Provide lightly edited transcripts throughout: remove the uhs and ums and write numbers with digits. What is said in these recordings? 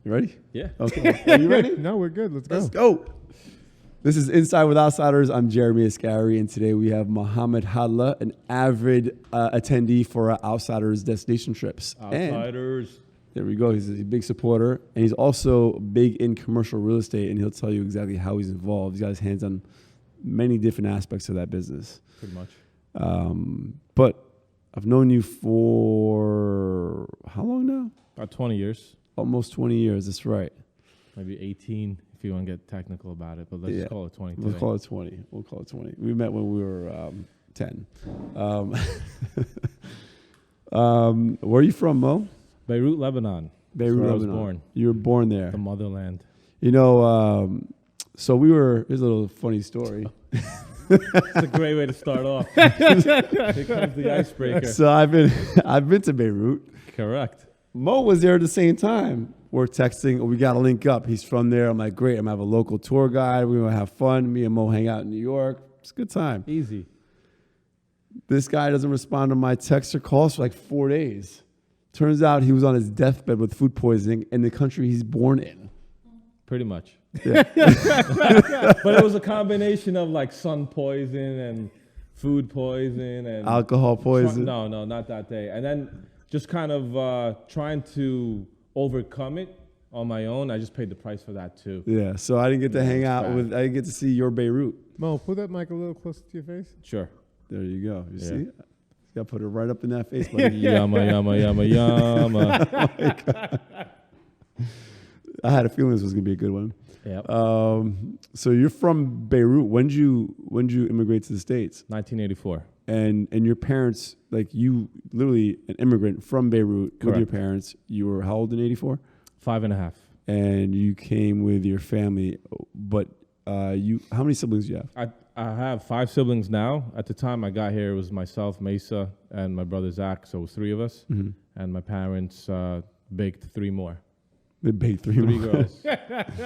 You ready? Yeah. Okay. Are you ready? No, we're good. Let's Let's go. This is Inside with Outsiders. I'm Jeremy Asgari, and today we have Mohammad Hadla, an avid attendee for our Outsiders destination trips. Outsiders. And there we go. He's a big supporter, and he's also big in commercial real estate, and he'll tell you exactly how he's involved. He's got his hands on many different aspects of that business. Pretty much. But I've known you for how long now? About 20 years. Almost 20 years. That's right. Maybe 18 if you want to get technical about it, but let's just call it 20 today. We'll call it 20. We met when we were 10. Where are you from, Mo? Beirut, Lebanon. Beirut, That's where Lebanon. I was born. You were born there. The motherland. You know, so we were, here's a little funny story. It's a great way to start off. Here comes the icebreaker. So I've been to Beirut. Correct. Mo was there at the same time. We're texting. We got to link up. He's from there. I'm like, great. I'm going to have a local tour guide. We're going to have fun. Me and Mo hang out in New York. It's a good time. Easy. This guy doesn't respond to my texts or calls for like 4 days. Turns out he was on his deathbed with food poisoning in the country he's born in. Pretty much. Yeah. But it was a combination of like sun poison and food poison and Alcohol poison. No, not that day. And then just kind of trying to overcome it on my own. I just paid the price for that too. Yeah, so I didn't get to hang out with, I didn't get to see your Beirut. Mo, put that mic a little closer to your face. Sure. There you go. You see? You got to put it right up in that face, buddy. Yama, yama, yama, yama. Oh my God. I had a feeling this was going to be a good one. Yep. So you're from Beirut. When did you immigrate to the States? 1984. And your parents, like you, literally an immigrant from Beirut with your parents. You were how old in 84? 5.5. And you came with your family. But how many siblings do you have? I have 5 siblings now. At the time I got here, it was myself, Mesa, and my brother Zach. So it was 3 of us. Mm-hmm. And my parents baked 3 more. They baked 3 3 more. girls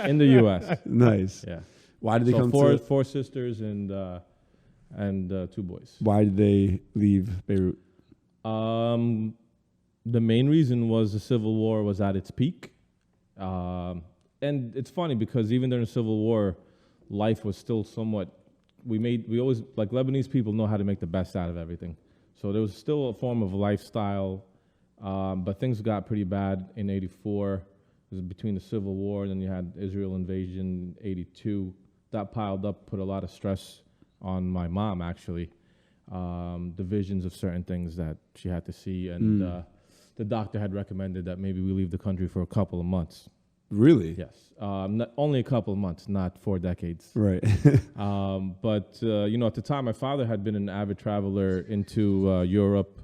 in the U.S. Nice. Yeah. Why did they come to 4 to? sisters and 2 boys. Why did they leave Beirut? The main reason was the Civil War was at its peak. And it's funny because even during the Civil War, life was still somewhat, we always, like Lebanese people know how to make the best out of everything. So there was still a form of lifestyle, but things got pretty bad in 84. It was between the Civil War, and then you had Israel invasion, 82. That piled up, put a lot of stress on my mom, actually. The visions of certain things that she had to see, and the doctor had recommended that maybe we leave the country for a couple of months. Really? Yes. Not only a couple of months, not 4 decades. Right. But at the time, my father had been an avid traveler into Europe.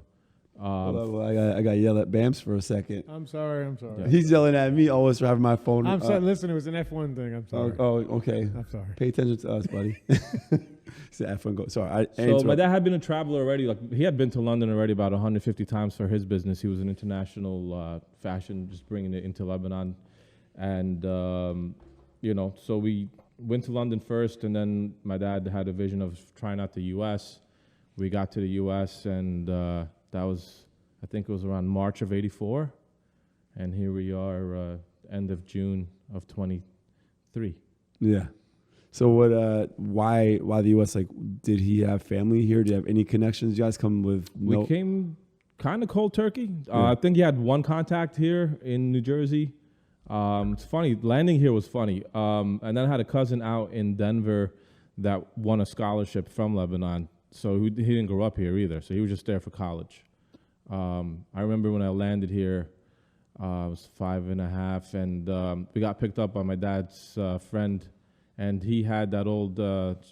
I got yelled at Bams for a second. I'm sorry. Yeah. He's yelling at me always for having my phone. I'm sorry. Listen, it was an F1 thing. I'm sorry. Okay. I'm sorry. Pay attention to us, buddy. It's an F1 go. Sorry. So my dad had been a traveler already. Like he had been to London already about 150 times for his business. He was an international fashion, just bringing it into Lebanon. And, so we went to London first, and then my dad had a vision of trying out the U.S. We got to the U.S., and that was, I think it was around March of 84. And here we are, end of June of 23. Yeah. So why the U.S.? Like, did he have family here? Do you have any connections? You guys come with We came kind of cold turkey. I think he had one contact here in New Jersey. It's funny, landing here was funny. And then I had a cousin out in Denver that won a scholarship from Lebanon. So he didn't grow up here either. So he was just there for college. I remember when I landed here, I was 5.5, and we got picked up by my dad's friend, and he had that old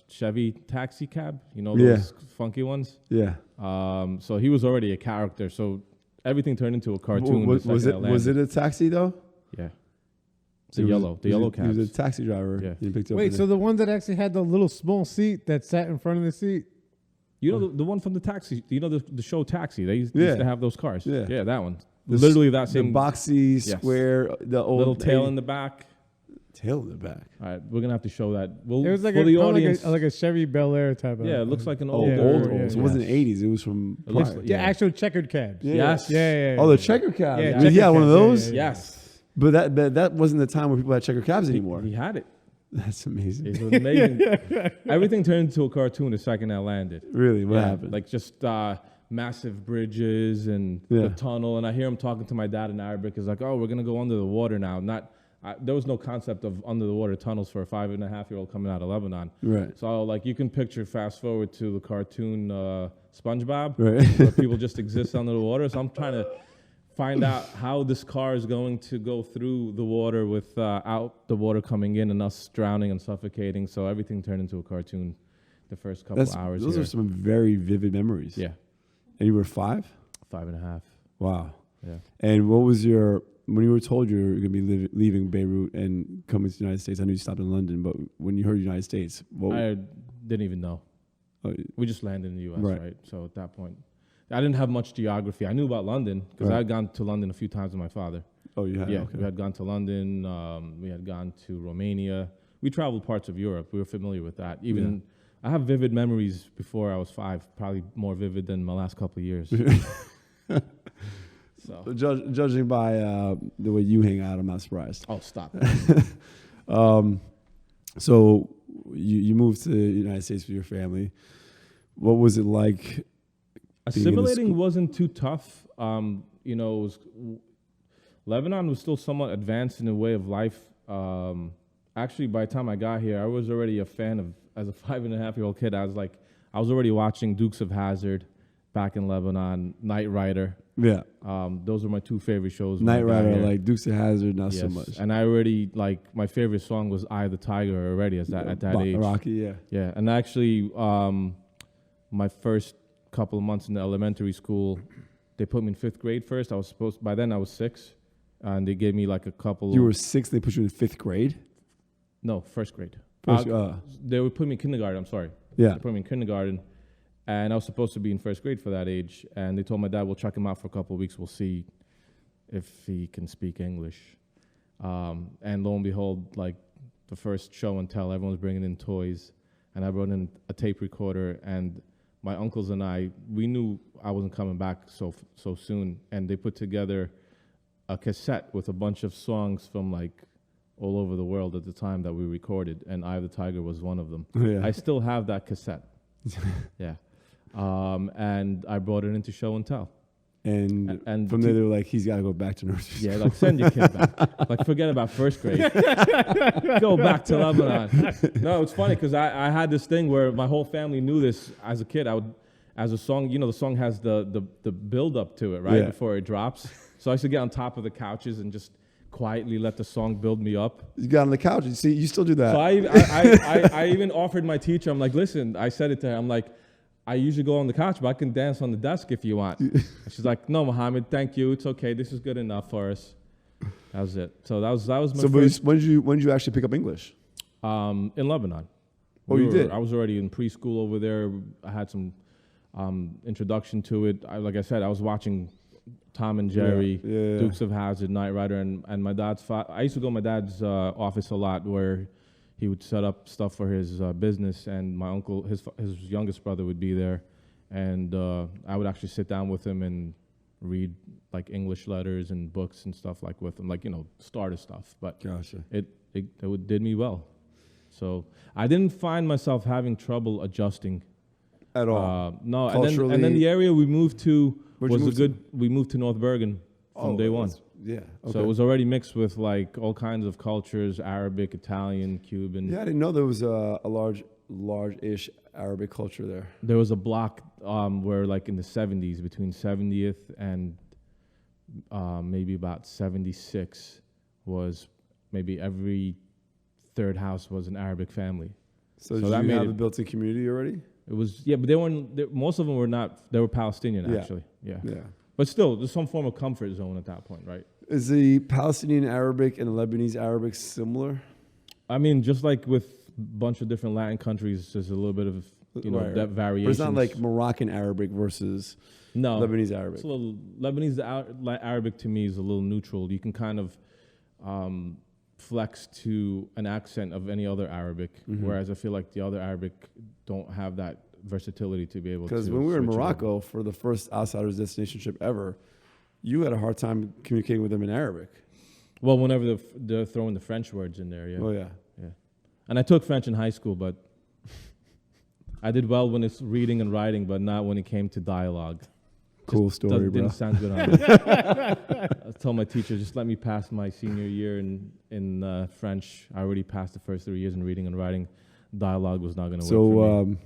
Chevy taxi cab, those funky ones. Yeah. So he was already a character. So everything turned into a cartoon. Was it a taxi though? Yeah. The yellow cabs. He was a taxi driver. Yeah. He picked up Wait, so the one that actually had the little small seat that sat in front of the seat? You know the one from the taxi. You know the show Taxi. They used to have those cars. Yeah, that one. Literally that same. The boxy square, the old little tail in the back. Tail in the back. All right, we're gonna have to show that. It was like the audience. like a Chevy Bel Air type of. Yeah, it looks like an old. old. So it wasn't 80s. It was from. Looks like, actual checkered cabs. Yes. Yeah. Oh, the checker cab. Yeah, he had one of those. Yes. But that wasn't the time where people had checker cabs anymore. He had it. That's amazing. It was amazing. Everything turned into a cartoon the second I landed. Really? What happened? Like just massive bridges and the tunnel. And I hear him talking to my dad in Arabic. He's like, oh, we're going to go under the water now. There was no concept of under the water tunnels for a 5.5-year-old coming out of Lebanon. Right. So like you can picture fast forward to the cartoon SpongeBob, right. where people just exist under the water. So I'm trying to find out how this car is going to go through the water without the water coming in and us drowning and suffocating. So everything turned into a cartoon the first couple hours. Those are some very vivid memories. Yeah. And you were 5? 5.5. Wow. Yeah. And what was when you were told you were going to be leaving Beirut and coming to the United States? I knew you stopped in London, but when you heard United States, I didn't even know. We just landed in the U.S., right? So at that point, I didn't have much geography. I knew about London because I had gone to London a few times with my father. Oh, you had? Yeah, okay. We had gone to London. We had gone to Romania. We traveled parts of Europe. We were familiar with that. I have vivid memories before I was 5, probably more vivid than my last couple of years. So judging by the way you hang out, I'm not surprised. Oh, stop. So you moved to the United States with your family. What was it like? Assimilating wasn't too tough. Lebanon was still somewhat advanced in the way of life. Actually, by the time I got here, I was already a fan of, as a 5.5-year-old kid, I was already watching Dukes of Hazzard back in Lebanon, Knight Rider. Yeah. Those were my 2 favorite shows. Knight Rider, like Dukes of Hazzard, not so much. And I already, my favorite song was Eye of the Tiger already at that age. Rocky, yeah. Yeah, and actually, my first couple of months in the elementary school, they put me in 5th grade first. By then I was 6, and they gave me like a couple. You were 6, they put you in 5th grade? No, 1st grade. They would put me in kindergarten, I'm sorry. Yeah. They put me in kindergarten, and I was supposed to be in 1st grade for that age, and they told my dad, we'll check him out for a couple of weeks, we'll see if he can speak English. And lo and behold, like the first show and tell, everyone was bringing in toys, and I brought in a tape recorder, and my uncles and we knew I wasn't coming back so soon, and they put together a cassette with a bunch of songs from like all over the world at the time that we recorded, and Eye of the Tiger was one of them. Yeah. I still have that cassette. Yeah. And I brought it into show and tell. And from there, they were like, he's got to go back to nursery. Yeah, like, send your kid back. Like, forget about 1st grade. Go back to Lebanon. No, it's funny because I had this thing where my whole family knew this as a kid. As a song, the song has the build up to it, right? Yeah. Before it drops. So I used to get on top of the couches and just quietly let the song build me up. You got on the couch. You see, you still do that. So I even offered my teacher, I'm like, listen, I said it to her, I'm like, I usually go on the couch, but I can dance on the desk if you want. And she's like, no, Mohammed, thank you. It's okay. This is good enough for us. That was it. So that was my first. So when did you actually pick up English? In Lebanon. You did? I was already in preschool over there. I had some introduction to it. Like I said, I was watching Tom and Jerry, Dukes of Hazzard, Knight Rider, and my dad's. I used to go to my dad's office a lot, where he would set up stuff for his business, and my uncle, his youngest brother, would be there, and I would actually sit down with him and read like English letters and books and stuff like with him, like starter stuff. But gotcha. It did me well, so I didn't find myself having trouble adjusting at all. No, and then the area we moved to we moved to North Bergen from day one. Yeah. Okay. So it was already mixed with like all kinds of cultures: Arabic, Italian, Cuban. Yeah, I didn't know there was a large-ish Arabic culture there. There was a block where, like in the 70s, between 70th and maybe about 76, was maybe every 3rd house was an Arabic family. So did you have a built-in community already? It was, yeah, but they weren't. Most of them were not. They were Palestinian, actually. Yeah. Yeah. But still, there's some form of comfort zone at that point, right? Is the Palestinian Arabic and the Lebanese Arabic similar? I mean, just like with a bunch of different Latin countries, there's a little bit of that variation. But it's not like Moroccan Arabic versus Lebanese Arabic. It's a little, Lebanese Arabic to me is a little neutral. You can kind of flex to an accent of any other Arabic, whereas I feel like the other Arabic don't have that versatility to be able to. Because when we were in Morocco for the first Outsiders Destination trip ever, you had a hard time communicating with them in Arabic. Well, whenever they're throwing the French words in there, yeah. Oh yeah. Yeah. And I took French in high school, but I did well when it's reading and writing, but not when it came to dialogue. Cool story, bro. Didn't sound good on me. I told my teacher, just let me pass my senior year in French. I already passed the first 3 years in reading and writing. Dialogue was not going to work for me.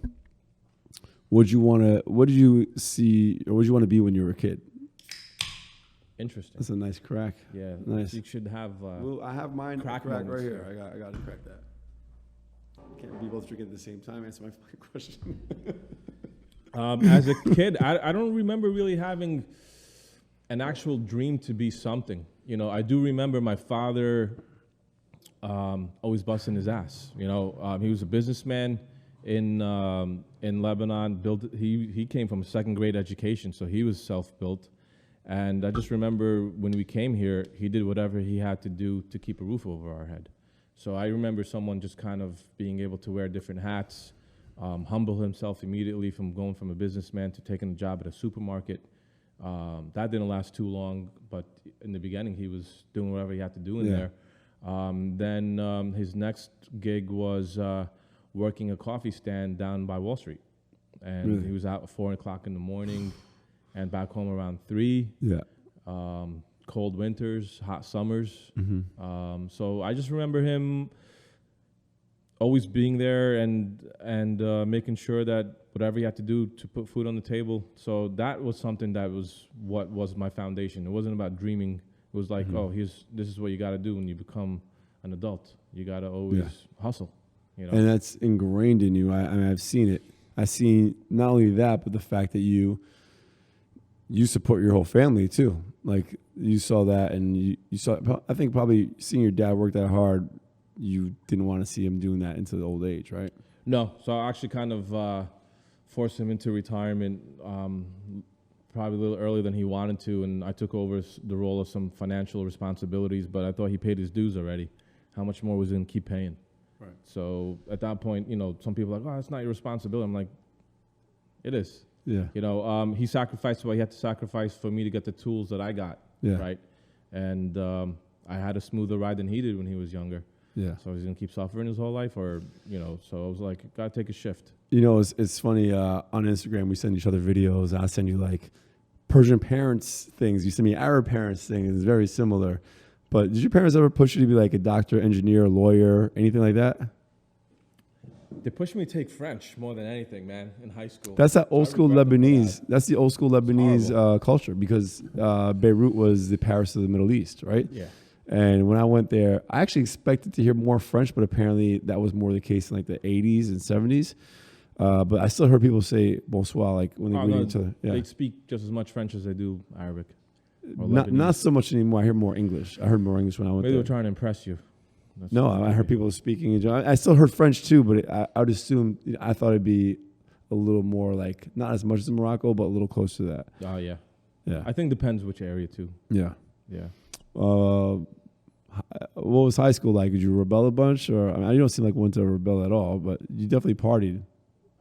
What did you see, or what did you want to be when you were a kid? Interesting. That's a nice crack. Yeah, Nice. You should have. Well, I have mine crack crack right moments here. here. I got to crack that. Can't be both drinking at the same time. Answer my fucking question. As a kid, I don't remember really having an actual dream to be something. You know, I do remember my father always busting his ass. You know, he was a businessman in Lebanon. He came from a second grade education, so he was self-built. And I just remember when we came here, he did whatever he had to do to keep a roof over our head. So I remember someone just kind of being able to wear different hats, humble himself immediately from going from a businessman to taking a job at a supermarket. That didn't last too long, but in the beginning, he was doing whatever he had to do in there. Then his next gig was working a coffee stand down by Wall Street. And Really? he was out at 4 o'clock in the morning and back home around 3. Yeah. Cold winters, hot summers. Mm-hmm. So I just remember him always being there and making sure that whatever he had to do to put food on the table. So that was something that was what was my foundation. It wasn't about dreaming. It was like, this is what you got to do when you become an adult. You got to always hustle. You know? And that's ingrained in you. I mean, I've seen it. I've seen not only that, but the fact that you support your whole family too. Like you saw that, and you saw. I think probably seeing your dad work that hard, you didn't want to see him doing that into the old age, right? No. So I actually kind of forced him into retirement probably a little earlier than he wanted to, and I took over the role of some financial responsibilities, but I thought he paid his dues already. How much more was he going to keep paying? Right. So at that point, you know, some people are like, oh, it's not your responsibility. I'm like, it is. Yeah. You know, he sacrificed what he had to sacrifice for me to get the tools that I got, right? And I had a smoother ride than he did when he was younger. Yeah. So he's going to keep suffering his whole life, or, you know, so I was like, got to take a shift. You know, it's funny, on Instagram, we send each other videos. I send you like Persian parents things. You send me Arab parents things. It's very similar. But did your parents ever push you to be like a doctor, engineer, lawyer, anything like that? They pushed me to take French more than anything, man, in high school. That's that old I school regret them for Lebanese. that. That's the old school Lebanese culture, because Beirut was the Paris of the Middle East, right? Yeah. And when I went there, I actually expected to hear more French, but apparently that was more the case in like the 80s and 70s. But I still heard people say bonsoir, like when they greet each other. Yeah. They speak just as much French as they do Arabic. Or Not Lebanese. so much anymore. I hear more English. I heard more English when I went Maybe they were there. trying to impress you. That's No, I heard people speaking. I still heard French too, but I would assume, I thought it'd be a little more like, not as much as Morocco, but a little close to that. Oh, yeah. Yeah. I think depends which area, too. Yeah. Yeah. What was high school like? Did you rebel a bunch? Or I mean, you don't seem like one to rebel at all, but you definitely partied.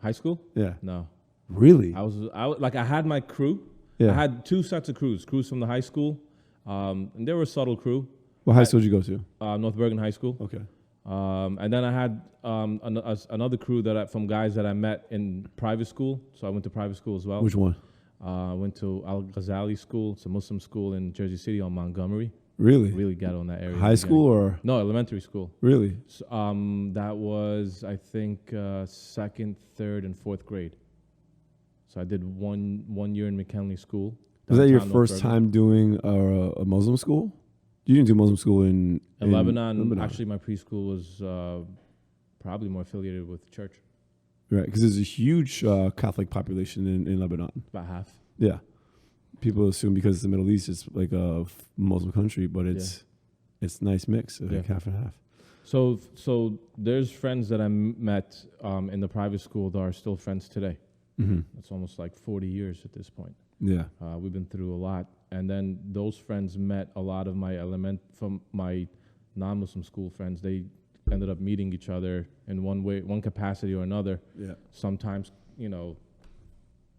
High school? Yeah. No. Really? I had my crew. Yeah. I had 2 sets of crews from the high school. And they were a subtle crew. What high school did you go to? North Bergen High School. Okay. And then I had another crew from guys that I met in private school. So I went to private school as well. Which one? I went to Al Ghazali School. It's a Muslim school in Jersey City on Montgomery. Really? Really ghetto in that area. High school or? No, elementary school. Really? So, that was, I think, 2nd, 3rd, and 4th grade. So I did one year in McKinley School. Was that your downtown North first Bergen. time doing a Muslim school? You didn't do Muslim school in Lebanon. Actually, my preschool was probably more affiliated with the church. Right, because there's a huge Catholic population in Lebanon. About half. Yeah. People assume because the Middle East is like a Muslim country, but it's nice mix, like half and half. So there's friends that I met in the private school that are still friends today. Mm-hmm. It's almost like 40 years at this point. Yeah. We've been through a lot. And then those friends met a lot of from my non-Muslim school friends. They ended up meeting each other in one capacity or another. Yeah. Sometimes,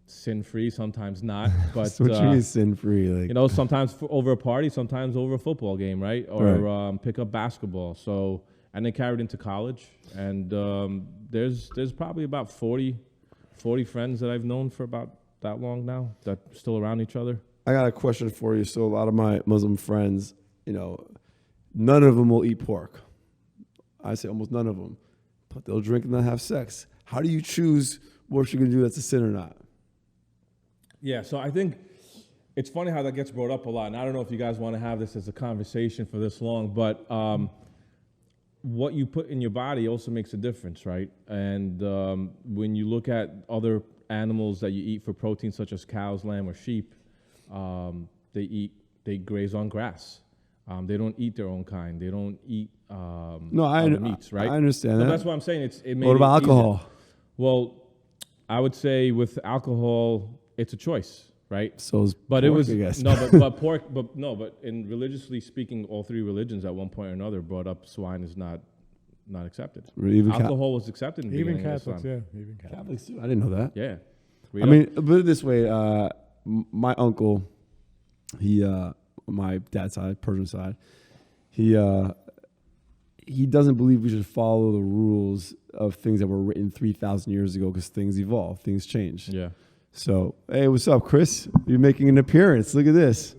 sin-free, sometimes not. But So what you mean sin-free? Like, you know, sometimes over a party, sometimes over a football game, right? Or pick up basketball. So, and then carried into college. And there's probably about 40 friends that I've known for about that long now that are still around each other. I got a question for you. So a lot of my Muslim friends, you know, none of them will eat pork. I say almost none of them. But they'll drink and they'll have sex. How do you choose what you're going to do that's a sin or not? Yeah, so I think it's funny how that gets brought up a lot. And I don't know if you guys want to have this as a conversation for this long, but what you put in your body also makes a difference, right? And when you look at other animals that you eat for protein, such as cows, lamb, or sheep, they graze on grass. They don't eat their own kind. They don't eat other meats, right? I understand that. That's what I'm saying. It made What about it easier. alcohol? Well, I would say with alcohol, it's a choice, right? So is But pork, it was I guess. but in religiously speaking, all three religions at one point or another brought up swine is not accepted. Even Alcohol was accepted in the Even beginning of Catholics, Islam. yeah. Even Catholics. Catholics too. I didn't know that. Yeah. I mean, put it this way: my uncle, he, my dad's side, Persian side, he doesn't believe we should follow the rules of things that were written 3,000 years ago because things evolve, things change. Yeah. So, hey, what's up, Chris? You're making an appearance. Look at this.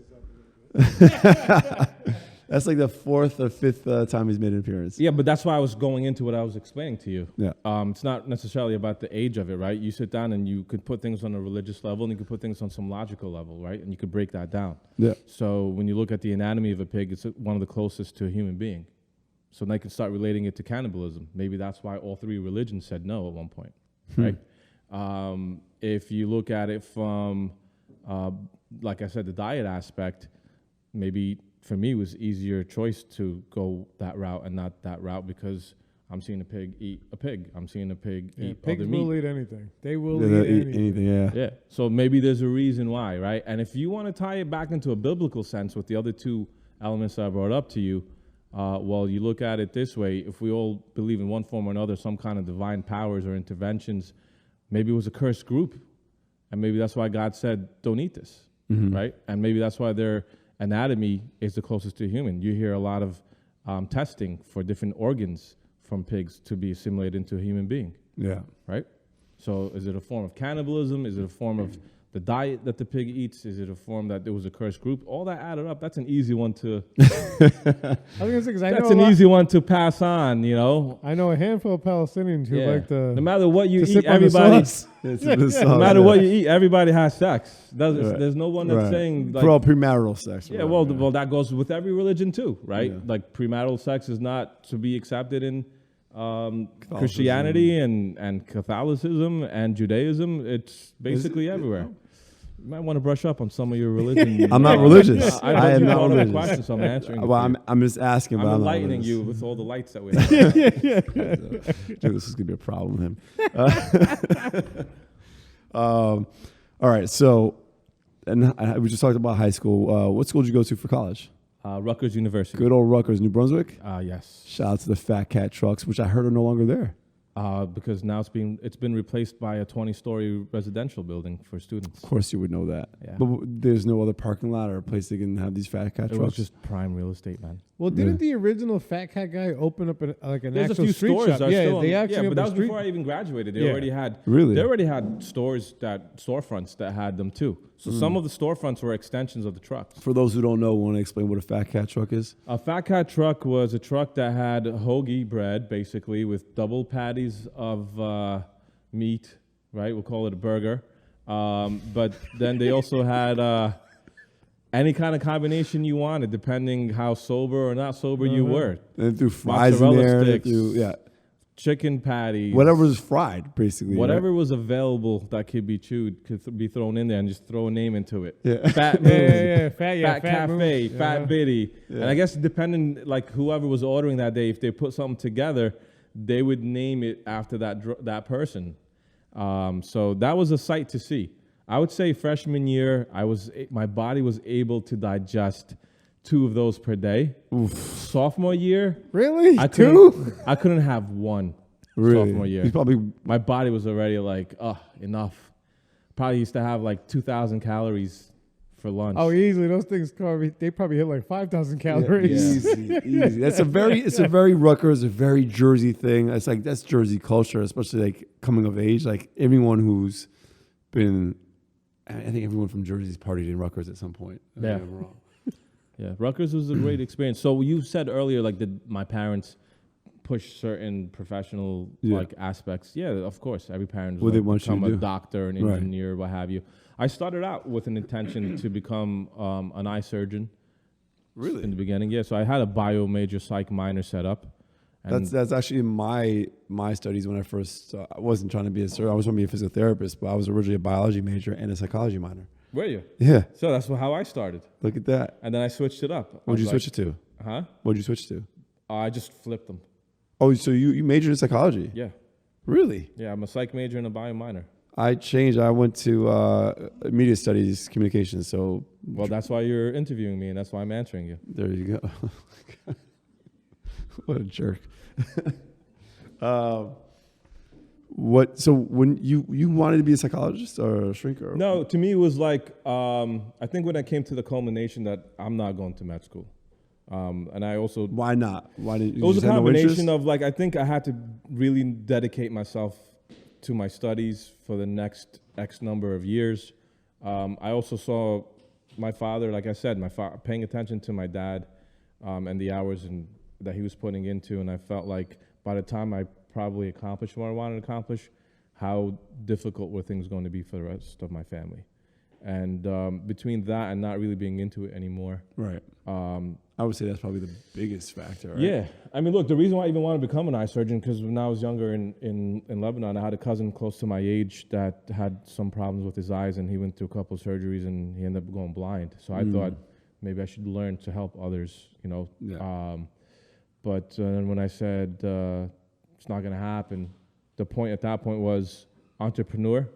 That's like the fourth or fifth time he's made an appearance. Yeah, but that's why I was going into what I was explaining to you. Yeah. It's not necessarily about the age of it, right? You sit down and you could put things on a religious level and you could put things on some logical level, right? And you could break that down. Yeah. So when you look at the anatomy of a pig, it's one of the closest to a human being. So now you can start relating it to cannibalism. Maybe that's why all three religions said no at one point, right? If you look at it from, like I said, the diet aspect, maybe for me it was easier choice to go that route and not that route because I'm seeing a pig eat a pig. I'm seeing a pig eat Pigs other meat. will eat anything. They will They'll eat eat anything. anything, yeah. Yeah. So maybe there's a reason why, right? And if you want to tie it back into a biblical sense with the other two elements that I brought up to you, well, you look at it this way. If we all believe in one form or another, some kind of divine powers or interventions, maybe it was a cursed group. And maybe that's why God said, don't eat this, right? And maybe that's why their anatomy is the closest to human. You hear a lot of testing for different organs from pigs to be assimilated into a human being, Yeah. right? So is it a form of cannibalism? Is it a form of the diet that the pig eats? Is it a form that there was a cursed group? All that added up, that's an easy one to I was gonna say, 'cause I that's know an easy one to pass on, you know. I know a handful of Palestinians who like to. No matter what you to eat, sip on the everybody. sauce. No matter what you eat, everybody has sex. Right. There's no one that's saying like, for all premarital sex. yeah. Well, that goes with every religion too, right? Yeah. Like premarital sex is not to be accepted in Christianity and Catholicism and Judaism. It's basically everywhere. You might want to brush up on some of your religion. I'm not religious. I am you not brought up a religious. question, so I'm answering. it Well, for you. I'm just asking. I'm but enlightening not you religious. with all the lights that we have. Dude, this is gonna be a problem with him. All right, so, and we just talked about high school. What school did you go to for college? Rutgers University. Good old Rutgers, New Brunswick. Yes. Shout out to the Fat Cat trucks, which I heard are no longer there. Because now it's been replaced by a 20-story residential building for students. Of course, you would know that. Yeah. But there's no other parking lot or a place they can have these Fat Cat It was trucks. just prime real estate, man. Well, didn't the original Fat Cat guy open up an There's actual a few street stores. shop? That are Yeah, still they on, actually yeah, but opened that a was street. before I even graduated. They Yeah. already had Really? They already had storefronts that had them too. So some of the storefronts were extensions of the trucks. For those who don't know, want to explain what a Fat Cat truck is? A Fat Cat truck was a truck that had hoagie bread, basically, with double patties of meat, right? We'll call it a burger. But then they also had any kind of combination you wanted, depending how sober or not sober you were. And they threw fries in Mozzarella there. They sticks. threw, Chicken patties. whatever was fried, basically. Whatever was available that could be chewed could be thrown in there and just throw a name into it. Yeah. Fat Moon, Fat Cafe, Moon. Fat Yeah. Biddy. And I guess depending, like whoever was ordering that day, if they put something together, they would name it after that person. So that was a sight to see. I would say freshman year, my body was able to digest 2 of those per day. Oof. Sophomore year, Really? I Two? couldn't have one. Really? Sophomore year. He's probably My body was already like, enough. Probably used to have like 2,000 calories for lunch. Oh, easily. Those things they probably hit like 5,000 calories. Easy. It's a very Rutgers, a very Jersey thing. It's like that's Jersey culture, especially like coming of age. Like everyone who's been, I think everyone from Jersey's partied in Rutgers at some point. Yeah. I'm wrong. Yeah, Rutgers was a great experience. So you said earlier, like, did my parents push certain professional like aspects? Yeah, of course. Every parent What they like, want you become to a do. doctor, an engineer, what have you. I started out with an intention to become an eye surgeon. Really? In the beginning, yeah. So I had a bio major, psych minor set up. And That's actually my studies when I first. I wasn't trying to be a surgeon. I was trying to be a physical therapist, but I was originally a biology major and a psychology minor. were you? Yeah. So that's how I started. Look at that. And then I switched it up. What'd you switch it to? Huh? What'd you switch to? I just flipped them. Oh, so you majored in psychology? Yeah. Really? Yeah, I'm a psych major and a bio minor. I changed. I went to media studies, communications. So, Well, that's why you're interviewing me, and that's why I'm answering you. there you go. What a jerk. What? So when you wanted to be a psychologist or a shrinker? No, to me it was like I think when I came to the culmination that I'm not going to med school, and I also Why not? Why didn't you? it was a just have no combination interest? of like I think I had to really dedicate myself to my studies for the next X number of years. I also saw my father, like I said, paying attention to my dad and the hours that he was putting into, and I felt like by the time I probably accomplished what I wanted to accomplish, how difficult were things going to be for the rest of my family. And between that and not really being into it anymore. Right. I would say that's probably the biggest factor. Right? Yeah. I mean, look, the reason why I even wanted to become an eye surgeon, because when I was younger in Lebanon, I had a cousin close to my age that had some problems with his eyes, and he went through a couple of surgeries, and he ended up going blind. So I thought maybe I should learn to help others, you know. Yeah. But then when I said it's not going to happen, the point at that point was entrepreneur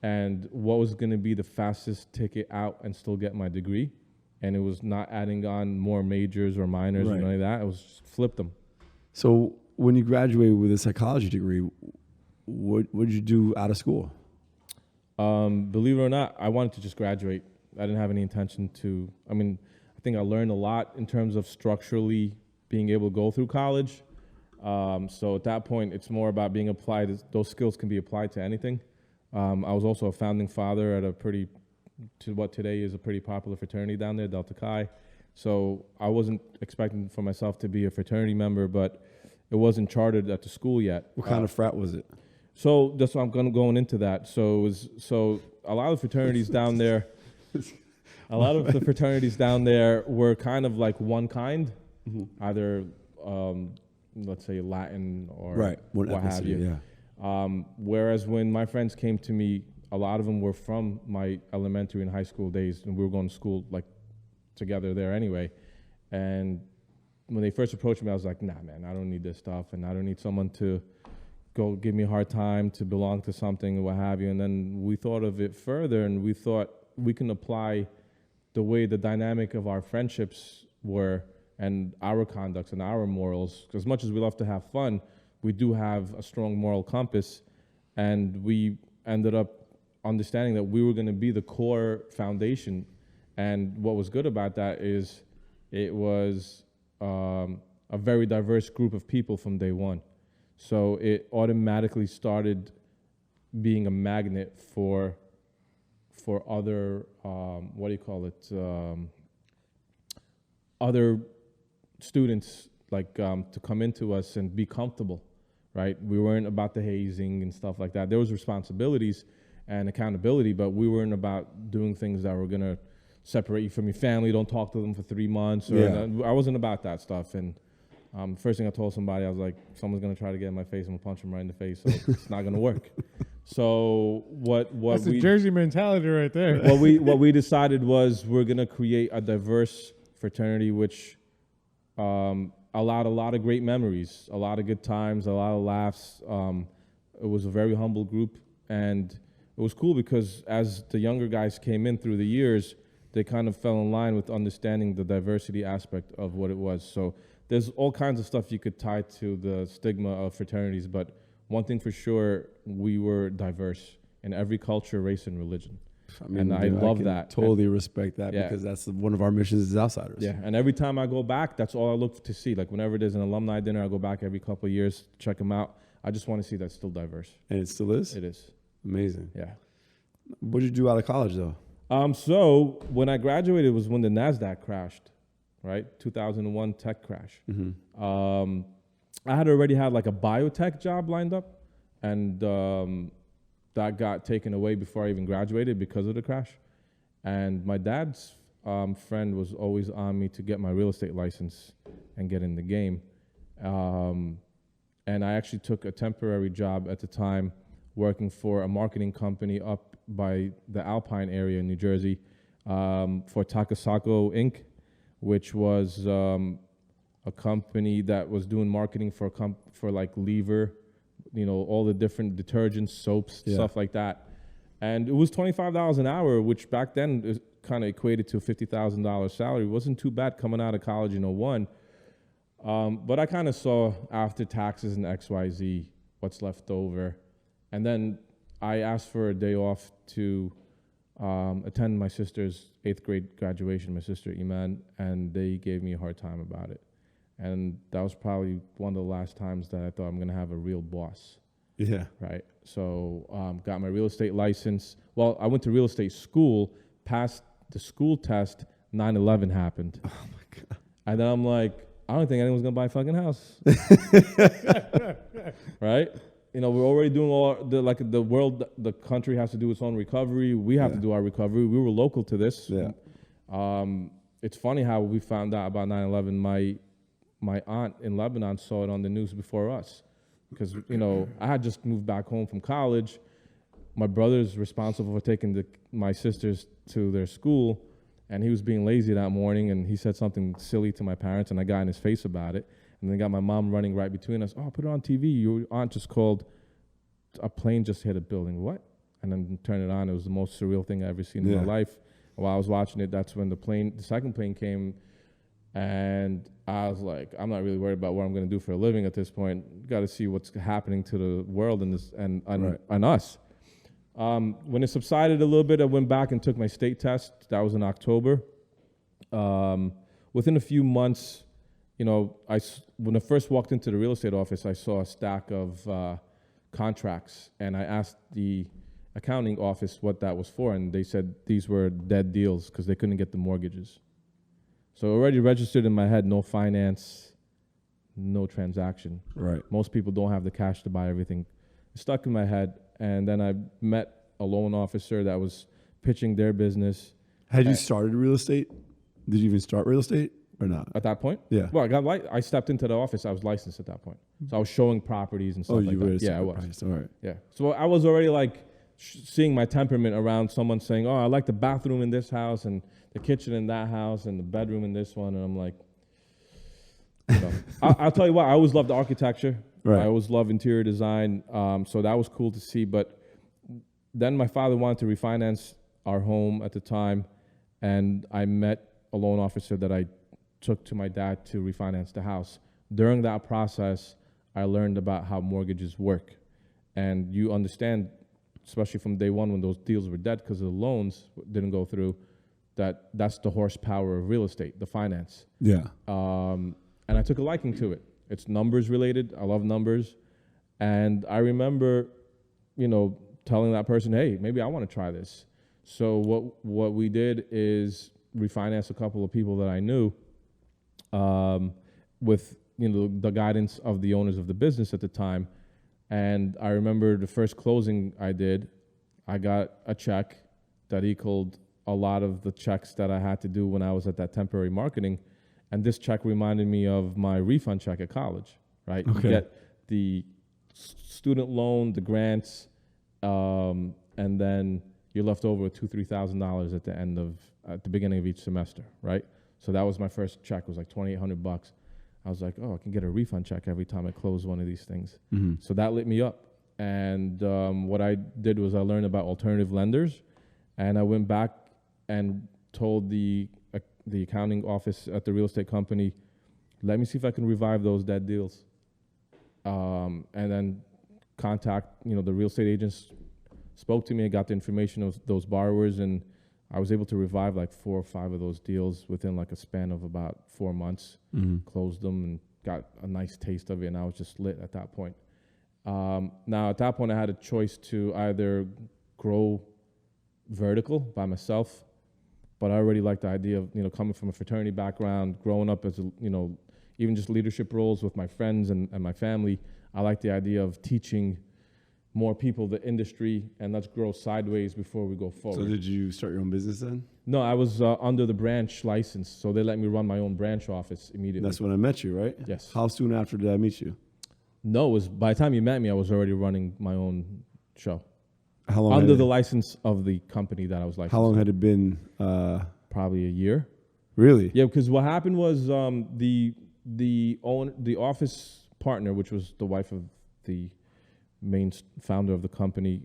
and what was going to be the fastest ticket out and still get my degree. And it was not adding on more majors or minors or Right. any of that. It was just flip them. So when you graduated with a psychology degree, what did you do out of school? Believe it or not, I wanted to just graduate. I didn't have any intention to. I mean, I think I learned a lot in terms of structurally being able to go through college. So at that point, it's more about being applied. Those skills can be applied to anything. I was also a founding father at to what today is a pretty popular fraternity down there, Delta Chi. So I wasn't expecting for myself to be a fraternity member, but it wasn't chartered at the school yet. What kind of frat was it? So that's why I'm going into that. So a lot of fraternities down there, a lot of the fraternities down there were kind of like one kind, either let's say Latin or what have you. Yeah. Whereas when my friends came to me, a lot of them were from my elementary and high school days, and we were going to school like together there anyway. And when they first approached me, I was like, nah, man, I don't need this stuff, and I don't need someone to go give me a hard time to belong to something or what have you. And then we thought of it further, and we thought we can apply the way the dynamic of our friendships were and our conducts and our morals. 'Cause as much as we love to have fun, we do have a strong moral compass, and we ended up understanding that we were going to be the core foundation. And what was good about that is it was a very diverse group of people from day one. So it automatically started being a magnet for other, other students, like to come into us and be comfortable, right? We weren't about the hazing and stuff like that. There was responsibilities and accountability, but we weren't about doing things that were going to separate you from your family, don't talk to them for 3 months. I wasn't about that stuff. And first thing I told somebody, I was like, someone's going to try to get in my face, I'm going to punch him right in the face, so it's not going to work. So That's a Jersey mentality right there. what we decided was we're going to create a diverse fraternity, which allowed a lot of great memories, a lot of good times, a lot of laughs. It was a very humble group, and it was cool because as the younger guys came in through the years, they kind of fell in line with understanding the diversity aspect of what it was. So there's all kinds of stuff you could tie to the stigma of fraternities, but one thing for sure, we were diverse. in every culture, race, and religion. I mean, And I love can that. Totally respect that Yeah. because that's one of our missions as outsiders. Yeah, and every time I go back, that's all I look to see. Like whenever there's an alumni dinner, I go back every couple of years, check them out. I just want to see that's still diverse. And it still is? It is. Amazing. Yeah. What did you do out of college, though? So when I graduated was when the NASDAQ crashed, right? 2001 tech crash. I had already had like a biotech job lined up, and that got taken away before I even graduated because of the crash. And my dad's friend was always on me to get my real estate license and get in the game. And I actually took a temporary job at the time working for a marketing company up by the Alpine area in New Jersey for Takasako Inc., which was a company that was doing marketing for like Lever, all the different detergents, soaps, stuff like that. And it was $25 an hour, which back then kind of equated to a $50,000 salary. It wasn't too bad coming out of college in 01. But I kind of saw after taxes and XYZ what's left over. And then I asked for a day off to attend my sister's 8th grade graduation, my sister Iman, and they gave me a hard time about it. And that was probably one of the last times that I thought I'm going to have a real boss. Yeah. Right. So got my real estate license. Well, I went to real estate school, passed the school test, 9/11 happened. Oh, my God. And then I'm like, I don't think anyone's going to buy a fucking house. Right? We're already doing all the world, the country has to do its own recovery. We have to do our recovery. We were local to this. Yeah. It's funny how we found out about 9/11. My aunt in Lebanon saw it on the news before us. Because, I had just moved back home from college. My brother's responsible for taking my sisters to their school, and he was being lazy that morning, and he said something silly to my parents, and I got in his face about it. And then got my mom running right between us. Oh, put it on TV. Your aunt just called, a plane just hit a building. What? And then turn it on. It was the most surreal thing I've ever seen in my life. And while I was watching it, that's when the second plane came. And I was like, I'm not really worried about what I'm going to do for a living at this point. Got to see what's happening to the world and us. When it subsided a little bit, I went back and took my state test. That was in October. Within a few months, when I first walked into the real estate office, I saw a stack of contracts, and I asked the accounting office what that was for, and they said these were dead deals because they couldn't get the mortgages. So already registered in my head, no finance, no transaction. Right. Most people don't have the cash to buy everything. It stuck in my head, and then I met a loan officer that was pitching their business. Had you started real estate? Did you even start real estate or not? At that point? Yeah. Well, I stepped into the office. I was licensed at that point. So I was showing properties and stuff like that. Yeah, I was. All right. Yeah. So I was already like seeing my temperament around someone saying, oh, I like the bathroom in this house and the kitchen in that house and the bedroom in this one. And I'm like, I'll tell you what, I always loved architecture. Right. I always loved interior design. So that was cool to see. But then my father wanted to refinance our home at the time. And I met a loan officer that I took to my dad to refinance the house. During that process, I learned about how mortgages work. And you understand, especially from day one when those deals were dead because the loans didn't go through, that's the horsepower of real estate, the finance. Yeah. And I took a liking to it. It's numbers related. I love numbers. And I remember, telling that person, hey, maybe I want to try this. So what we did is refinance a couple of people that I knew with the guidance of the owners of the business at the time. And I remember the first closing I did, I got a check that equaled a lot of the checks that I had to do when I was at that temporary marketing. And this check reminded me of my refund check at college, right? Okay. You get the student loan, the grants, and then you're left over with $2,000-$3,000 at the beginning of each semester, right? So that was my first check. It was like $2,800. I was like, oh, I can get a refund check every time I close one of these things. Mm-hmm. So that lit me up. And what I did was I learned about alternative lenders, and I went back and told the accounting office at the real estate company, let me see if I can revive those dead deals. And then contact, the real estate agents, spoke to me. I got the information of those borrowers, and I was able to revive like 4 or 5 of those deals within like a span of about 4 months. Closed them and got a nice taste of it, and I was just lit at that point. Now, at that point, I had a choice to either grow vertical by myself, but I already liked the idea of, coming from a fraternity background, growing up as, even just leadership roles with my friends and my family. I like the idea of teaching more people the industry, and let's grow sideways before we go forward. So did you start your own business then? No, I was under the branch license, so they let me run my own branch office immediately. That's when I met you, right? Yes. How soon after did I meet you? No, it was by the time you met me, I was already running my own show. How long? Under the license of the company that I was licensed. How long had it been? Probably a year. Really? Yeah, because what happened was the office partner, which was the wife of the main founder of the company,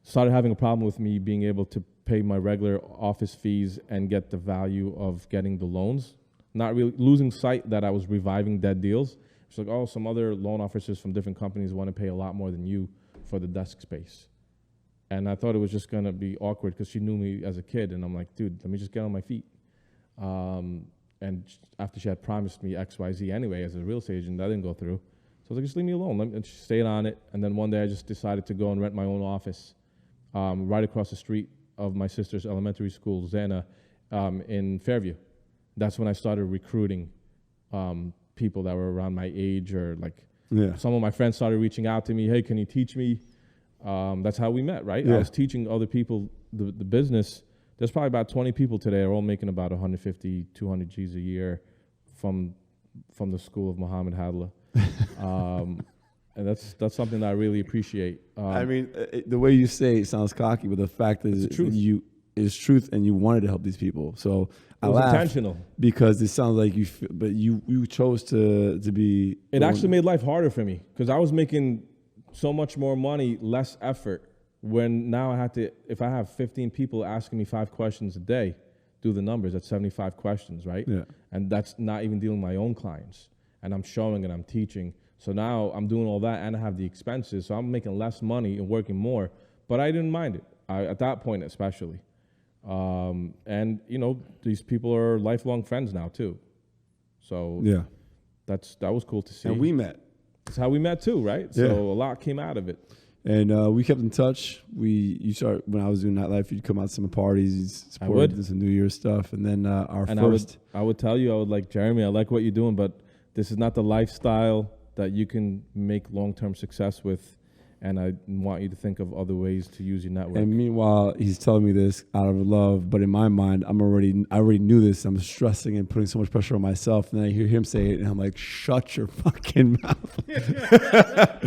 started having a problem with me being able to pay my regular office fees and get the value of getting the loans. Not really losing sight that I was reviving dead deals. It's like, oh, some other loan officers from different companies want to pay a lot more than you for the desk space. And I thought it was just going to be awkward because she knew me as a kid. And I'm like, dude, let me just get on my feet. And after she had promised me X, Y, Z anyway as a real estate agent, that didn't go through. So I was like, just leave me alone. And she stayed on it. And then one day I just decided to go and rent my own office right across the street of my sister's elementary school, Zana, in Fairview. That's when I started recruiting people that were around my age, or like some of my friends started reaching out to me. Hey, can you teach me? That's how we met, right? Yeah. I was teaching other people the business. There's probably about 20 people today. They're all making about 150, 200 G's a year from the school of Mohammad Hadla. And that's something that I really appreciate. I mean, the way you say it sounds cocky, but the fact is it's truth, and you wanted to help these people. So it was intentional, because it sounds like you feel, but you chose to be. It actually made life harder for me because I was making so much more money, less effort. When now I had to, if I have 15 people asking me 5 questions a day, do the numbers, that's 75 questions, right? Yeah. And that's not even dealing with my own clients. And I'm showing and I'm teaching. So now I'm doing all that and I have the expenses. So I'm making less money and working more, but I didn't mind it at that point, especially. And these people are lifelong friends now too. So yeah, that was cool to see. And we met. That's how we met too, right? Yeah. So a lot came out of it. And we kept in touch. You start when I was doing nightlife. You'd come out to some parties. You'd support some New Year's stuff, and then I would tell you, I would like, Jeremy, I like what you're doing, but this is not the lifestyle that you can make long-term success with. And I want you to think of other ways to use your network. And meanwhile, he's telling me this out of love, but in my mind, I already knew this. I'm stressing and putting so much pressure on myself. And then I hear him say it, and I'm like, shut your fucking mouth.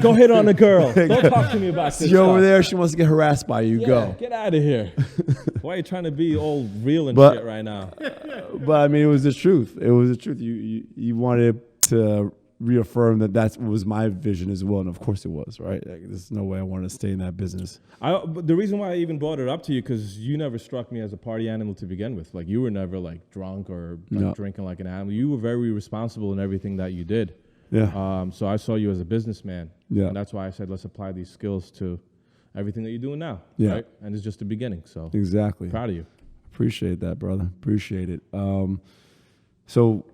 Go hit on a girl. Don't talk to me about this. You're over there. She wants to get harassed by you. Go. Get out of here. Why are you trying to be all real and shit right now? But I mean, it was the truth. It was the truth. You wanted to reaffirm that was my vision as well, and of course it was, right? Like, there's no way I wanted to stay in that business. But the reason why I even brought it up to you, because you never struck me as a party animal to begin with. Like, you were never like drunk or drinking like an animal. You were very responsible in everything that you did. Yeah. So I saw you as a businessman. Yeah. And that's why I said, let's apply these skills to everything that you're doing now. Yeah. Right? And it's just the beginning. So exactly. Proud of you. Appreciate that, brother. Appreciate it. So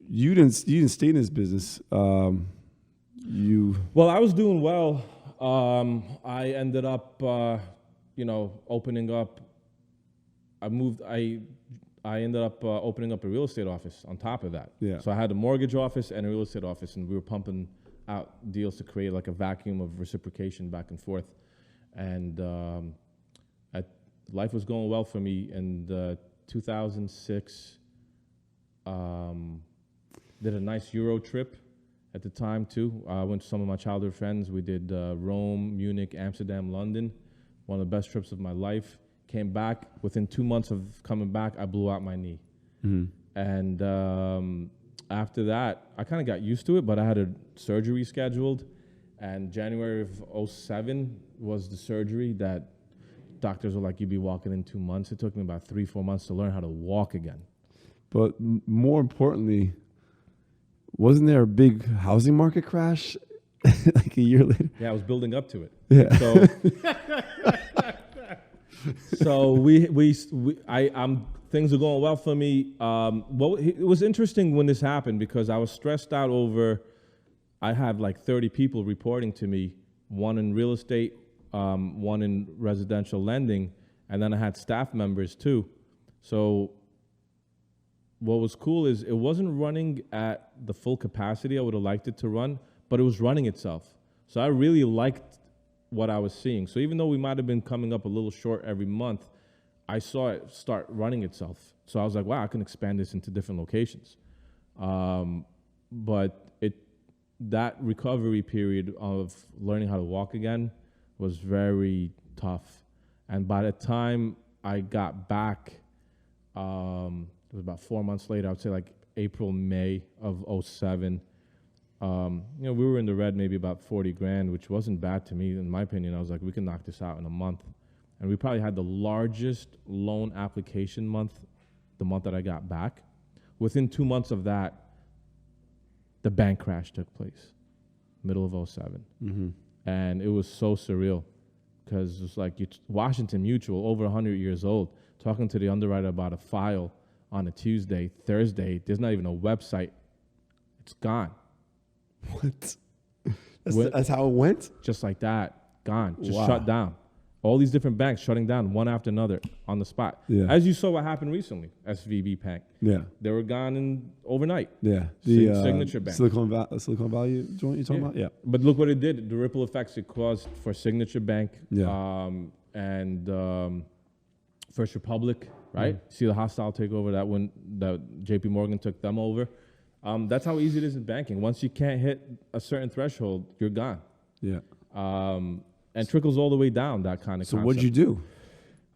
you didn't stay in this business. Well, I was doing well. I ended up, opening up. I ended up opening up a real estate office on top of that. Yeah. So I had a mortgage office and a real estate office, and we were pumping out deals to create like a vacuum of reciprocation back and forth. And life was going well for me. And 2006. Did a nice Euro trip at the time too. I went to some of my childhood friends. We did Rome, Munich, Amsterdam, London. One of the best trips of my life. Came back. Within 2 months of coming back, I blew out my knee. Mm-hmm. And after that, I kind of got used to it, but I had a surgery scheduled. And January of 2007 was the surgery that doctors were like, you'd be walking in 2 months. It took me about 3-4 months to learn how to walk again. But more importantly, wasn't there a big housing market crash like a year later. Yeah, I was building up to it. Yeah. So, I'm things are going well for me. It was interesting when this happened because I was stressed out over. I had like 30 people reporting to me, one in real estate, one in residential lending, and then I had staff members too. So what was cool is it wasn't running at the full capacity I would have liked it to run, but it was running itself. So I really liked what I was seeing. So even though we might have been coming up a little short every month, I saw it start running itself. So I was like, wow, I can expand this into different locations. But that recovery period of learning how to walk again was very tough. And by the time I got back, it was about 4 months later, I would say like April, May of 07. We were in the red maybe about 40 grand, which wasn't bad to me. In my opinion, I was like, we can knock this out in a month. And we probably had the largest loan application month, the month that I got back. Within 2 months of that, the bank crash took place, middle of 07. Mm-hmm. And it was so surreal because it's like Washington Mutual, over 100 years old, talking to the underwriter about a file on a Tuesday, Thursday, there's not even a website. It's gone. What? That's how it went? Just like that, gone, just Wow. shut down. All these different banks shutting down one after another on the spot. Yeah. As you saw what happened recently, SVB Bank. Yeah. They were gone overnight. Yeah. Signature Bank. Silicon Valley joint you're talking about? Yeah. But look what it did, the ripple effects it caused for Signature Bank and First Republic, right? See the hostile takeover that JP Morgan took them over. That's how easy it is in banking. Once you can't hit a certain threshold, you're gone. Yeah. And trickles all the way down, that kind of So concept. what'd you do?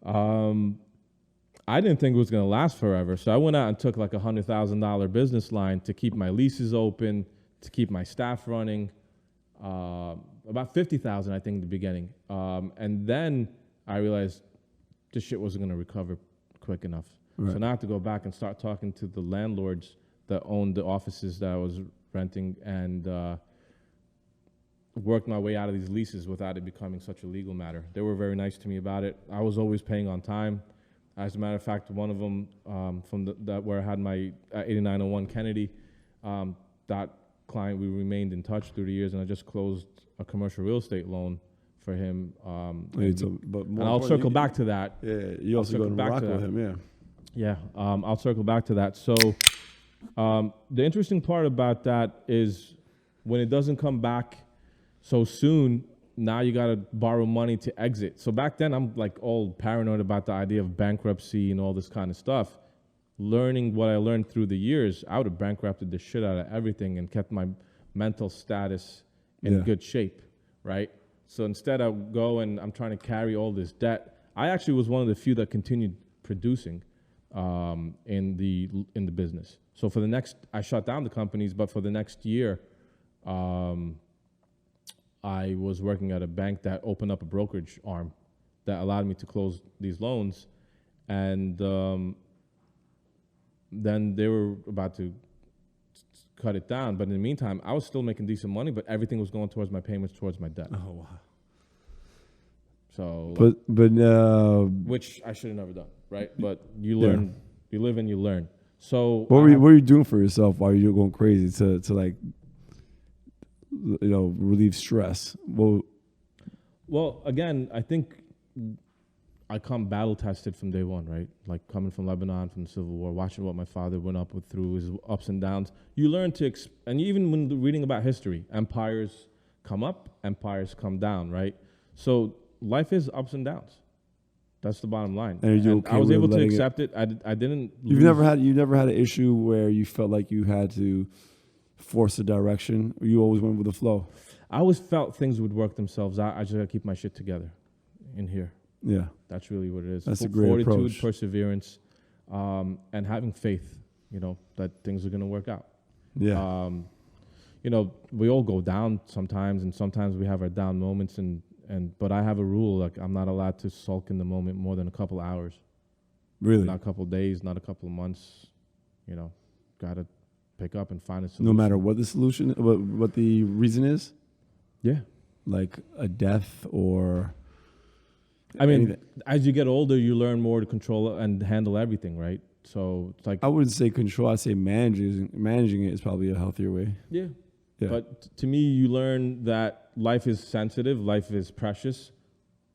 I didn't think it was going to last forever. So I went out and took like a $100,000 business line to keep my leases open, to keep my staff running. About $50,000, I think, in the beginning. And then I realized this shit wasn't going to recover quick enough. Right. So now I have to go back and start talking to the landlords that owned the offices that I was renting and worked my way out of these leases without it becoming such a legal matter. They were very nice to me about it. I was always paying on time. As a matter of fact, one of them where I had my 8901 Kennedy, that client, we remained in touch through the years, and I just closed a commercial real estate loan for him. And I'll circle back to that. Yeah, you also go to rock with him, yeah. Yeah, I'll circle back to that. So the interesting part about that is when it doesn't come back so soon, now you got to borrow money to exit. So back then, I'm like all paranoid about the idea of bankruptcy and all this kind of stuff. Learning what I learned through the years, I would have bankrupted the shit out of everything and kept my mental status in good shape, right? So instead I go and I'm trying to carry all this debt. I actually was one of the few that continued producing in the business. So for the next, I shut down the companies, but for the next year, I was working at a bank that opened up a brokerage arm that allowed me to close these loans. And then they were about to cut it down. But in the meantime, I was still making decent money, but everything was going towards my payments, towards my debt. Oh, wow. So, but which I should have never done, right? But you learn, you live and you learn. So what were you doing for yourself while you were going crazy to like, relieve stress? Well, again, I think I come battle tested from day one, right? Like coming from Lebanon, from the Civil War, watching what my father went up through his ups and downs. You learn to, and even when reading about history, empires come up, empires come down, right? So life is ups and downs. That's the bottom line. And okay, I was able to accept it. I didn't. You've never had an issue where you felt like you had to force a direction, or you always went with the flow? I always felt things would work themselves out. I just gotta keep my shit together in here. Yeah. That's really what it is. That's a great fortitude, approach. Perseverance, and having faith, that things are going to work out. Yeah. We all go down sometimes, and sometimes we have our down moments, but I have a rule, like I'm not allowed to sulk in the moment more than a couple hours. Really? Not a couple of days, not a couple of months. Got to pick up and find a solution. No matter what the solution, what the reason is? Yeah. like a death or. I mean, anything. as you get older, you learn more to control and handle everything, right? So it's like, I wouldn't say control. I'd say managing it is probably a healthier way. yeah. Yeah. But to me, you learn that life is sensitive, life is precious,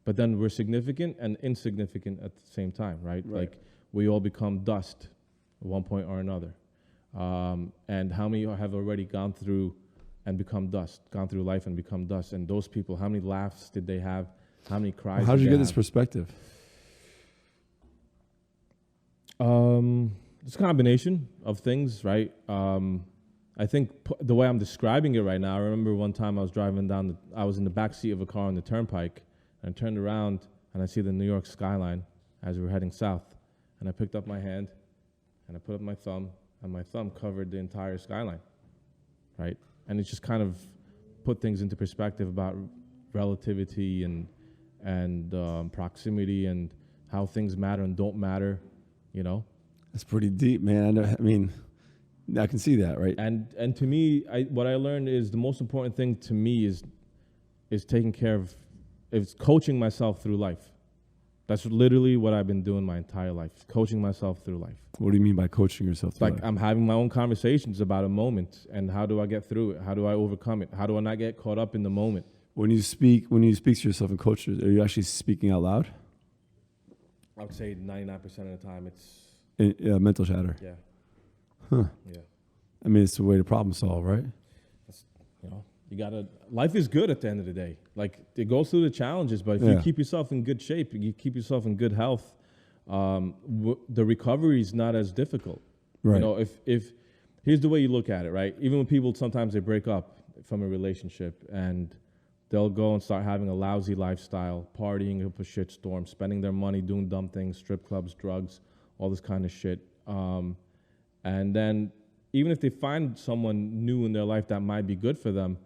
but then we're significant and insignificant at the same time, right? Like we all become dust at one point or another. And how many have already gone through and become dust, gone through life and become dust? And those people, how many laughs did they have? How many cries? How did you they get this have? perspective? It's a combination of things, right? I think the way I'm describing it right now, I remember one time I was driving I was in the back seat of a car on the turnpike, and I turned around and I see the New York skyline as we were heading south. And I picked up my hand and I put up my thumb, and my thumb covered the entire skyline, right? And it just kind of put things into perspective about relativity and proximity and how things matter and don't matter, you know? That's pretty deep, man. I mean, I can see that, right? And to me, what I learned is the most important thing to me is taking care of, is coaching myself through life. That's literally what I've been doing my entire life, coaching myself through life. What do you mean by coaching yourself? Like I'm having my own conversations about a moment and how do I get through it? How do I overcome it? How do I not get caught up in the moment? When you speak to yourself and coach, are you actually speaking out loud? I would say 99% of the time it's Mental chatter. yeah. Huh. Yeah. I mean, it's the way to problem solve, right? You know, life is good at the end of the day. Like it goes through the challenges, but if you keep yourself in good shape, you keep yourself in good health, the recovery is not as difficult. Right. You know, if here's the way you look at it, right? Even when people sometimes they break up from a relationship and they'll go and start having a lousy lifestyle, partying up a shitstorm, spending their money doing dumb things, strip clubs, drugs, all this kind of shit. And then even if they find someone new in their life that might be good for them,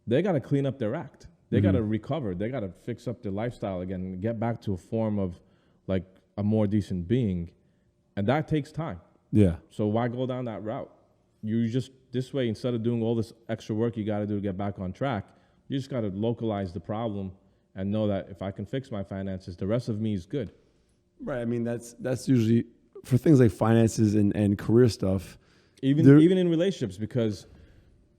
they got to clean up their act. They got to recover. They got to fix up their lifestyle again and get back to a form of like a more decent being. And that takes time. Yeah. So why go down that route? You just, this way, instead of doing all this extra work you got to do to get back on track, you just got to localize the problem and know that if I can fix my finances, the rest of me is good. Right. I mean, that's usually for things like finances and career stuff. Even in relationships, because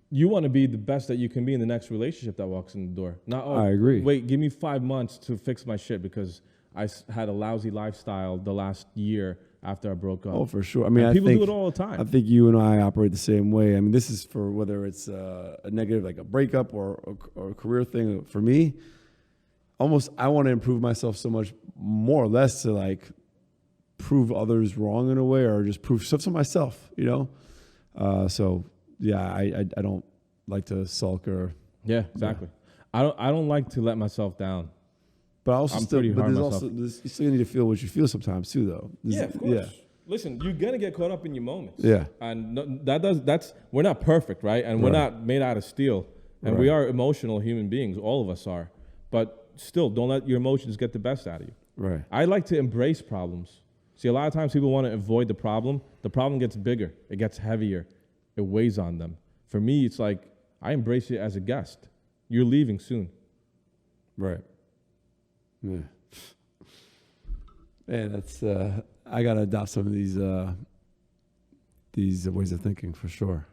you want to be the best that you can be in the next relationship that walks in the door. Not, I agree. Wait, give me 5 months to fix my shit because I had a lousy lifestyle the last year after I broke up. Oh, for sure. I mean, people do it all the time. I think you and I operate the same way. I mean, this is for whether it's a negative, like a breakup or a career thing. For me, almost I want to improve myself so much more or less to like prove others wrong in a way or just prove stuff to myself, you know? So yeah, I don't like to sulk or. Yeah, exactly. Yeah. I don't like to let myself down. But also I'm pretty hard on myself. you still need to feel what you feel sometimes too, though. Of course. Yeah. Listen, you're gonna get caught up in your moments. Yeah. And we're not perfect, right? And we're not made out of steel. And we are emotional human beings. All of us are. But still, don't let your emotions get the best out of you. Right. I like to embrace problems. See, a lot of times people want to avoid the problem. The problem gets bigger. It gets heavier. It weighs on them. For me, it's like I embrace it as a guest. You're leaving soon. Right. Yeah. Man, that's I gotta adopt some of these ways of thinking for sure.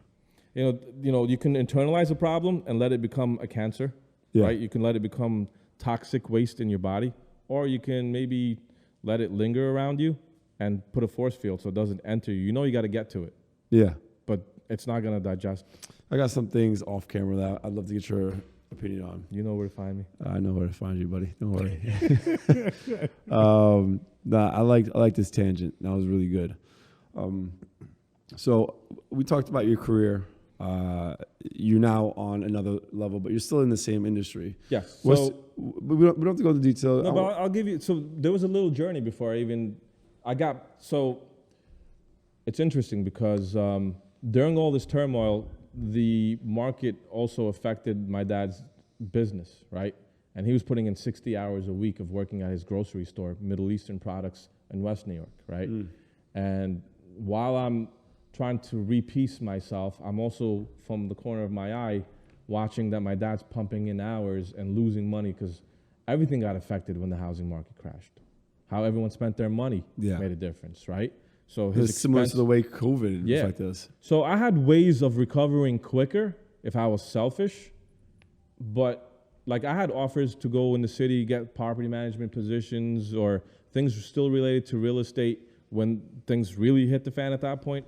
You know, you can internalize a problem and let it become a cancer. Yeah. Right? You can let it become toxic waste in your body, or you can maybe let it linger around you and put a force field so it doesn't enter you. You know you got to get to it. Yeah. But it's not going to digest. I got some things off camera that I'd love to get your opinion on. You know where to find me. I know where to find you, buddy. Don't worry. I like this tangent. That was really good. So we talked about your career. You're now on another level, but you're still in the same industry. Yes. So we don't have to go into detail. No, but I'll give you. So there was a little journey before I got. So it's interesting because during all this turmoil, the market also affected my dad's business, right? And he was putting in 60 hours a week of working at his grocery store, Middle Eastern products in West New York, right? And while I'm trying to repiece myself, I'm also, from the corner of my eye, watching that my dad's pumping in hours and losing money because everything got affected when the housing market crashed. How everyone spent their money made a difference, right? So it's similar to the way COVID affected us. So I had ways of recovering quicker if I was selfish, but like I had offers to go in the city, get property management positions or things still related to real estate when things really hit the fan at that point.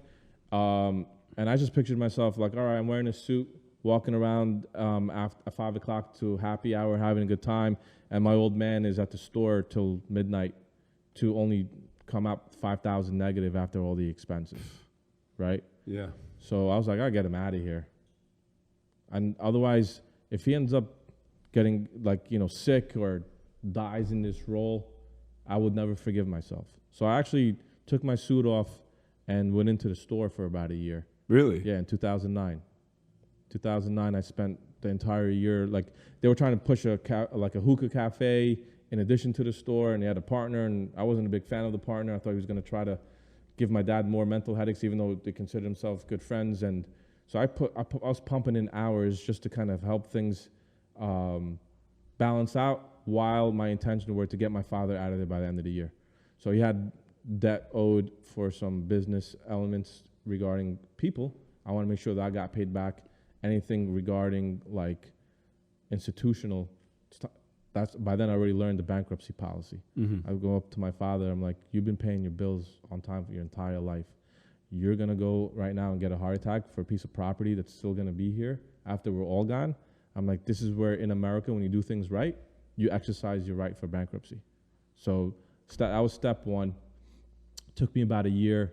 And I just pictured myself like, all right, I'm wearing a suit, walking around after 5 o'clock to happy hour, having a good time. And my old man is at the store till midnight to only come out 5,000 negative after all the expenses, right? Yeah. So I was like, I gotta get him out of here. And otherwise, if he ends up getting like, sick or dies in this role, I would never forgive myself. So I actually took my suit off and went into the store for about a year. Really? Yeah, in 2009. 2009, I spent the entire year, like they were trying to push a hookah cafe in addition to the store, and they had a partner, and I wasn't a big fan of the partner. I thought he was going to try to give my dad more mental headaches, even though they considered themselves good friends. And so I was pumping in hours just to kind of help things balance out, while my intention were to get my father out of there by the end of the year. So he had debt owed for some business elements regarding people. I want to make sure that I got paid back. Anything regarding like institutional, that's by then I already learned the bankruptcy policy. I would go up to my father. I'm like, you've been paying your bills on time for your entire life. You're going to go right now and get a heart attack for a piece of property that's still going to be here after we're all gone. I'm like, this is where in America, when you do things right, you exercise your right for bankruptcy. So that was step one. Took me about a year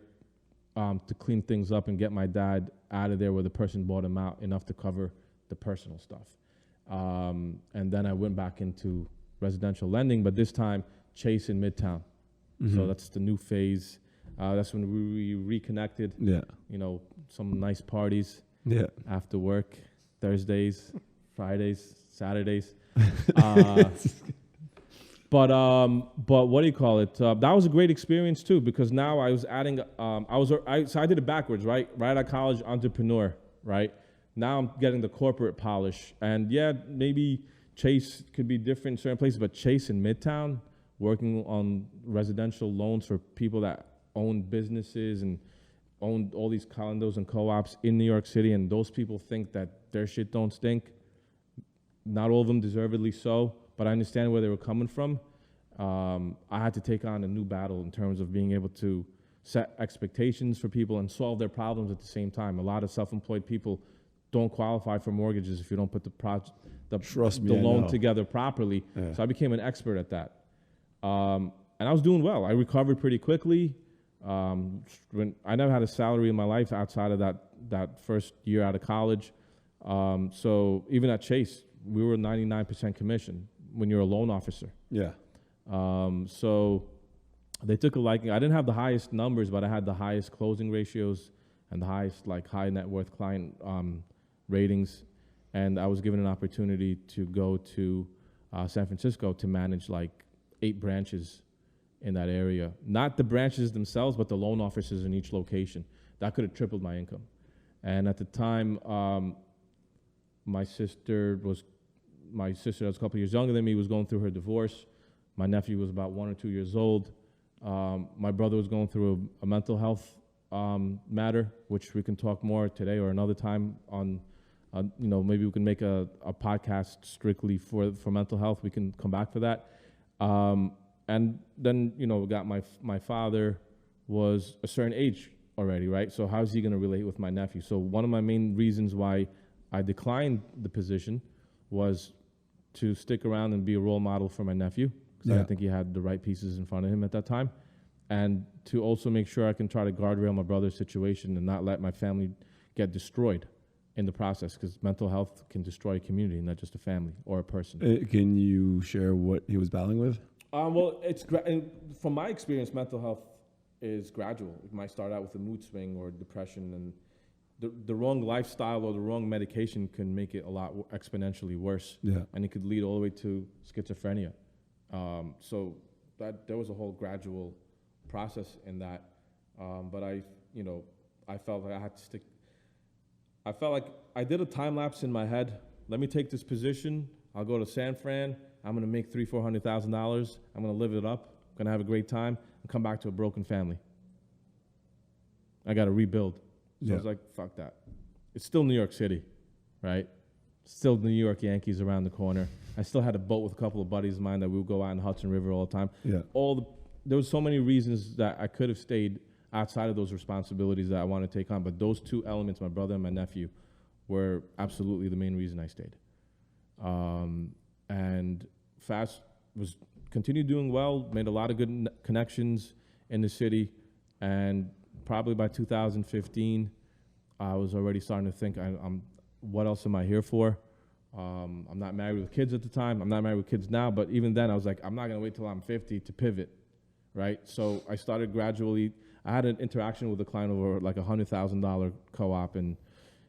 to clean things up and get my dad out of there where the person bought him out enough to cover the personal stuff. And then I went back into residential lending, but this time Chase in Midtown. So that's the new phase. That's when we reconnected. Yeah. Some nice parties. Yeah. After work, Thursdays, Fridays, Saturdays. But what do you call it? That was a great experience too, because now I was adding. So I did it backwards, right? Right out of college, entrepreneur, right? Now I'm getting the corporate polish, and yeah, maybe Chase could be different in certain places, but Chase in Midtown, working on residential loans for people that own businesses and own all these condos and co-ops in New York City, and those people think that their shit don't stink. Not all of them deservedly so, but I understand where they were coming from. I had to take on a new battle in terms of being able to set expectations for people and solve their problems at the same time. A lot of self-employed people don't qualify for mortgages if you don't put the loan together properly. Yeah. So I became an expert at that. And I was doing well. I recovered pretty quickly. When I never had a salary in my life outside of that first year out of college. So even at Chase, we were 99% commission when you're a loan officer. Yeah. So they took a liking. I didn't have the highest numbers, but I had the highest closing ratios and the highest high net worth client ratings. And I was given an opportunity to go to San Francisco to manage 8 branches in that area. Not the branches themselves, but the loan officers in each location. That could have tripled my income. And at the time, my sister that was a couple years younger than me was going through her divorce. My nephew was about 1 or 2 years old. My brother was going through a mental health matter, which we can talk more today or another time on. Maybe we can make a podcast strictly for mental health. We can come back for that. And then, we got my father was a certain age already, right? So how's he going to relate with my nephew? So one of my main reasons why I declined the position was to stick around and be a role model for my nephew, because I didn't think he had the right pieces in front of him at that time, and to also make sure I can try to guardrail my brother's situation and not let my family get destroyed in the process, because mental health can destroy a community, not just a family or a person. Can you share what he was battling with? Well, from my experience, mental health is gradual. It might start out with a mood swing or depression, and the wrong lifestyle or the wrong medication can make it a lot exponentially worse. Yeah. And it could lead all the way to schizophrenia. So that there was a whole gradual process in that. But I felt like I had to stick. I felt like I did a time lapse in my head let me take this position. I'll go to San Fran. I'm going to make $300,000-$400,000. I'm going to live it up. I'm going to have a great time and come back to a broken family. I got to rebuild. So I was like, fuck that. It's still New York City, right? Still New York Yankees around the corner. I still had a boat with a couple of buddies of mine that we would go out in Hudson River all the time. Yeah. There was so many reasons that I could have stayed outside of those responsibilities that I wanted to take on. But those two elements, my brother and my nephew, were absolutely the main reason I stayed. And Fast continued doing well, made a lot of good connections in the city. And probably by 2015, I was already starting to think, what else am I here for? I'm not married with kids at the time. I'm not married with kids now, but even then I was like, I'm not gonna wait till I'm 50 to pivot, right? So I started gradually. I had an interaction with a client over like $100,000 co-op, and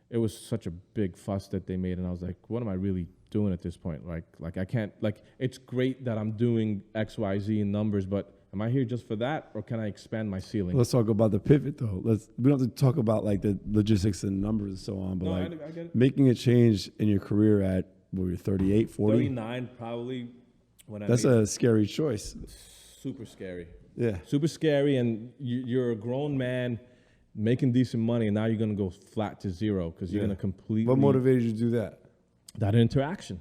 it was such a big fuss that they made, and I was like, what am I really doing at this point? Like I can't, like, it's great that I'm doing X, Y, Z in numbers, but am I here just for that, or can I expand my ceiling? Let's talk about the pivot, though. We don't have to talk about like the logistics and numbers and so on, but no, like I get it. Making a change in your career at, what were you, 38, 40? 39 probably. That's a scary choice. Super scary. Yeah. Super scary, and you're a grown man making decent money, and now you're going to go flat to zero because you're going to completely... What motivated you to do that? That interaction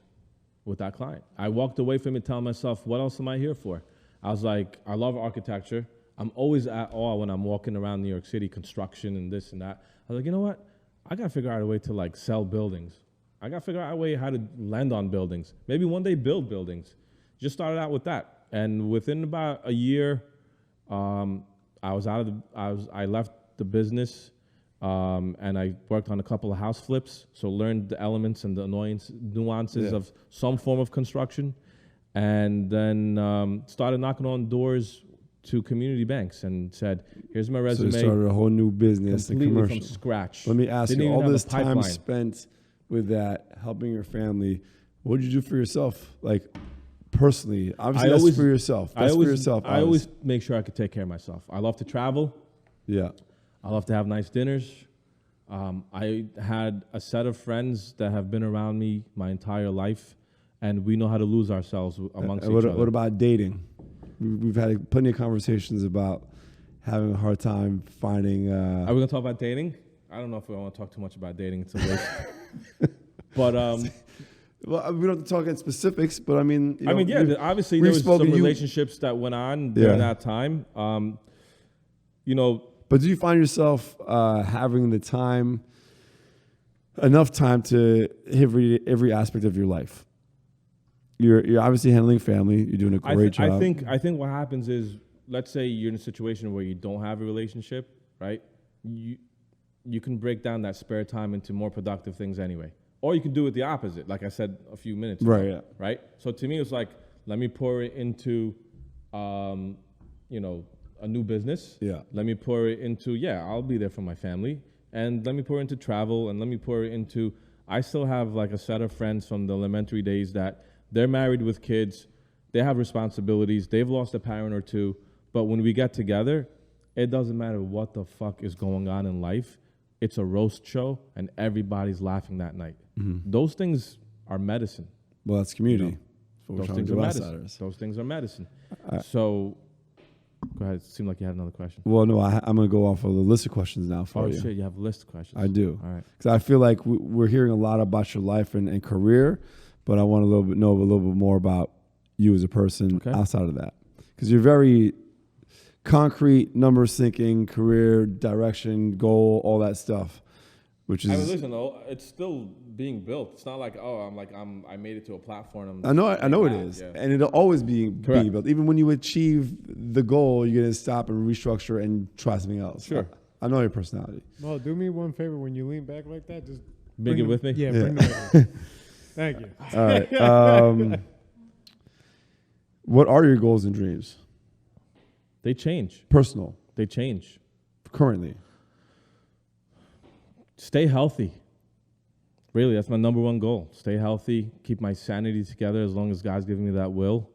with that client. I walked away from it telling myself, what else am I here for? I was like, I love architecture. I'm always at awe when I'm walking around New York City, construction and this and that. I was like, you know what? I got to figure out a way to like sell buildings. I got to figure out a way how to lend on buildings. Maybe one day build buildings. Just started out with that. And within about a year, I left the business, and I worked on a couple of house flips. So learned the elements and the nuances of some form of construction. And then started knocking on doors to community banks and said, here's my resume. So you started a whole new business, completely from scratch. Let me ask you, all this time spent with that, helping your family, what did you do for yourself? Like, personally, obviously that's for yourself. That's for yourself. I always make sure I could take care of myself. I love to travel. Yeah. I love to have nice dinners. I had a set of friends that have been around me my entire life, and we know how to lose ourselves amongst each other. What about dating? We've had plenty of conversations about having a hard time finding... Are we going to talk about dating? I don't know if we want to talk too much about dating. It's a waste. But... well, we don't have to talk in specifics, but I mean... obviously there was some relationships that went on during that time. But do you find yourself having the time, enough time to hit every aspect of your life? You're obviously handling family. You're doing a great job. I think what happens is, let's say you're in a situation where you don't have a relationship, right? You can break down that spare time into more productive things anyway. Or you can do it the opposite, like I said a few minutes ago. Right, yeah. Right? So to me, it's like, let me pour it into, a new business. Yeah. Let me pour it into, I'll be there for my family. And let me pour into travel, and let me pour it into, I still have like a set of friends from the elementary days that they're married with kids, they have responsibilities, they've lost a parent or two, but when we get together, it doesn't matter what the fuck is going on in life. It's a roast show, and everybody's laughing that night. Mm-hmm. Those things are medicine. Well, that's community. Those things are medicine. Those things are medicine. So, go ahead. It seemed like you had another question. Well, no, I'm going to go off of the list of questions now for you. Oh, shit. You have a list of questions. I do. All right. Because I feel like we're hearing a lot about your life and career, but I want to know a little bit more about you as a person outside of that. Because you're very concrete, numbers thinking, career, direction, goal, all that stuff. Which is, listen though, it's still being built. It's not like I made it to a platform. I know it is, and it'll always be being built. Even when you achieve the goal, you're gonna stop and restructure and try something else. Sure, I know your personality. Well, do me one favor when you lean back like that, just bring it with me. Yeah, bring it with me. Thank you. All right. What are your goals and dreams? They change. Personal. They change. Currently. Stay healthy. Really, that's my number one goal. Stay healthy, keep my sanity together as long as God's giving me that will.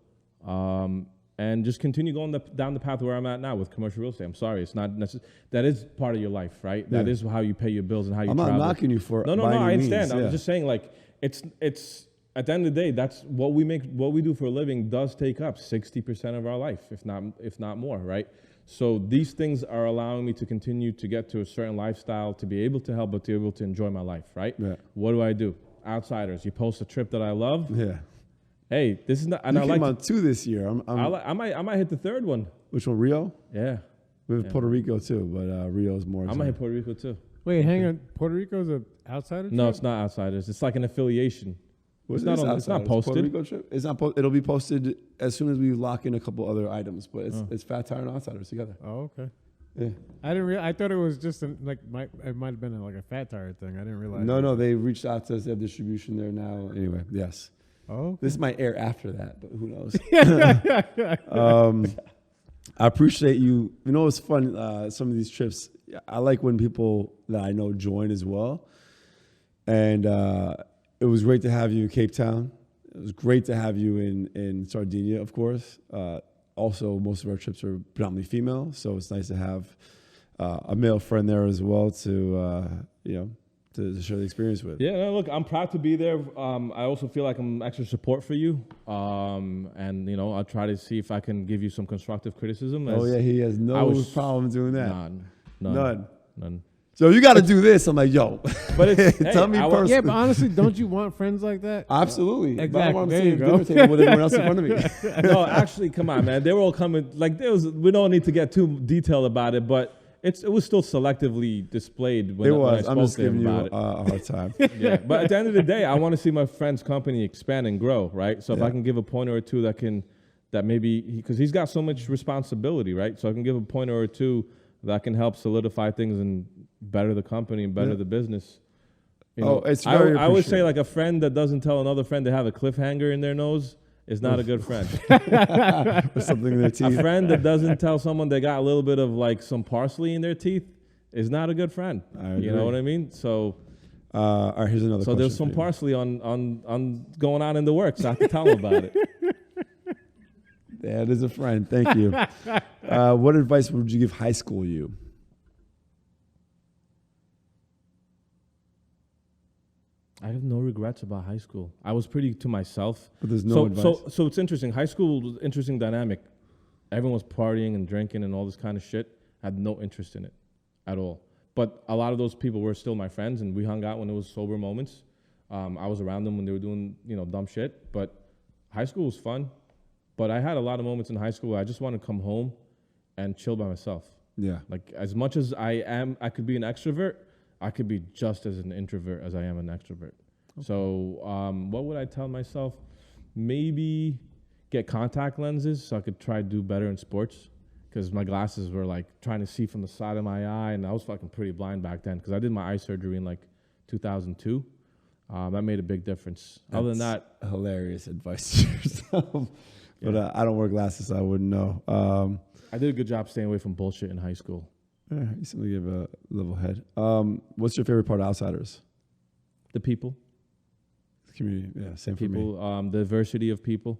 And just continue going down the path where I'm at now with commercial real estate. I'm sorry, it's not necessary. That is part of your life, right? Yeah. That is how you pay your bills and how you travel. I'm not knocking you for it. No, I understand. I'm just saying, like, it's at the end of the day, that's what we do for a living does take up 60% of our life, if not more, right? So these things are allowing me to continue to get to a certain lifestyle, to be able to help, but to be able to enjoy my life, right? Yeah. What do? Outsiders. You post a trip that I love. Yeah. Hey, this is not. And You I came like on 2 this year. I might hit the third one. Which one? Rio? Yeah. We have Puerto Rico too, but Rio's more. I might hit Puerto Rico too. Wait, hang on. Puerto Rico's an outsider? No, trip? it's not outsiders. It's like an affiliation. It's not not posted. Puerto Rico trip. It's not. It'll be posted as soon as we lock in a couple other items. But it's Fat Tire and Outsiders together. Oh, okay. Yeah. I didn't. I thought it was just it might have been like a Fat Tire thing. I didn't realize. No. They reached out to us. They have distribution there now. Anyway, yes. Oh. Okay. This might air after that, but who knows? I appreciate you. You know, it's fun. Some of these trips, I like when people that I know join as well. And it was great to have you in Cape Town. It was great to have you in Sardinia, of course. Also, most of our trips are predominantly female, so it's nice to have a male friend there as well to share the experience with. Yeah, no, look, I'm proud to be there. I also feel like I'm extra support for you, and I'll try to see if I can give you some constructive criticism. Oh yeah, he has no problem doing that. None. So you got to do this. I'm like, yo, but it's, tell me personally. Yeah, but honestly, don't you want friends like that? Absolutely. Exactly. But I want to There sit you at the go. dinner table with everyone else in front of me. No, actually, come on, man. They were all coming. Like we don't need to get too detailed about it, but it was still selectively displayed when I spoke I'm just to him giving you about it. a hard time. Yeah, but at the end of the day, I want to see my friend's company expand and grow, right? So if I can give a pointer or two that maybe, because he's got so much responsibility, right? So I can give a pointer or two that can help solidify things and better the company and better the business. It's very I would say like a friend that doesn't tell another friend they have a cliffhanger in their nose is not a good friend. or something in their teeth. A friend that doesn't tell someone they got a little bit of like some parsley in their teeth is not a good friend. You know what I mean? So, all right, here's another question. So there's some parsley on going on in the works. I have to tell them about it. That is a friend. Thank you. What advice would you give high school you? I have no regrets about high school. I was pretty to myself. But there's no advice. So it's interesting. High school was an interesting dynamic. Everyone was partying and drinking and all this kind of shit. I had no interest in it at all. But a lot of those people were still my friends, and we hung out when it was sober moments. I was around them when they were doing dumb shit. But high school was fun. But I had a lot of moments in high school where I just wanted to come home and chill by myself. Yeah. Like as much as I could be an extrovert, I could be just as an introvert as I am an extrovert. Okay. So what would I tell myself? Maybe get contact lenses so I could try to do better in sports, because my glasses were like trying to see from the side of my eye, and I was fucking pretty blind back then because I did my eye surgery in like 2002. That made a big difference. That's other than that, hilarious advice to yourself. But I don't wear glasses, so I wouldn't know. I did a good job staying away from bullshit in high school. You seem to give a level head. What's your favorite part of Outsiders? The people. The community. Yeah, same people, for me. The diversity of people.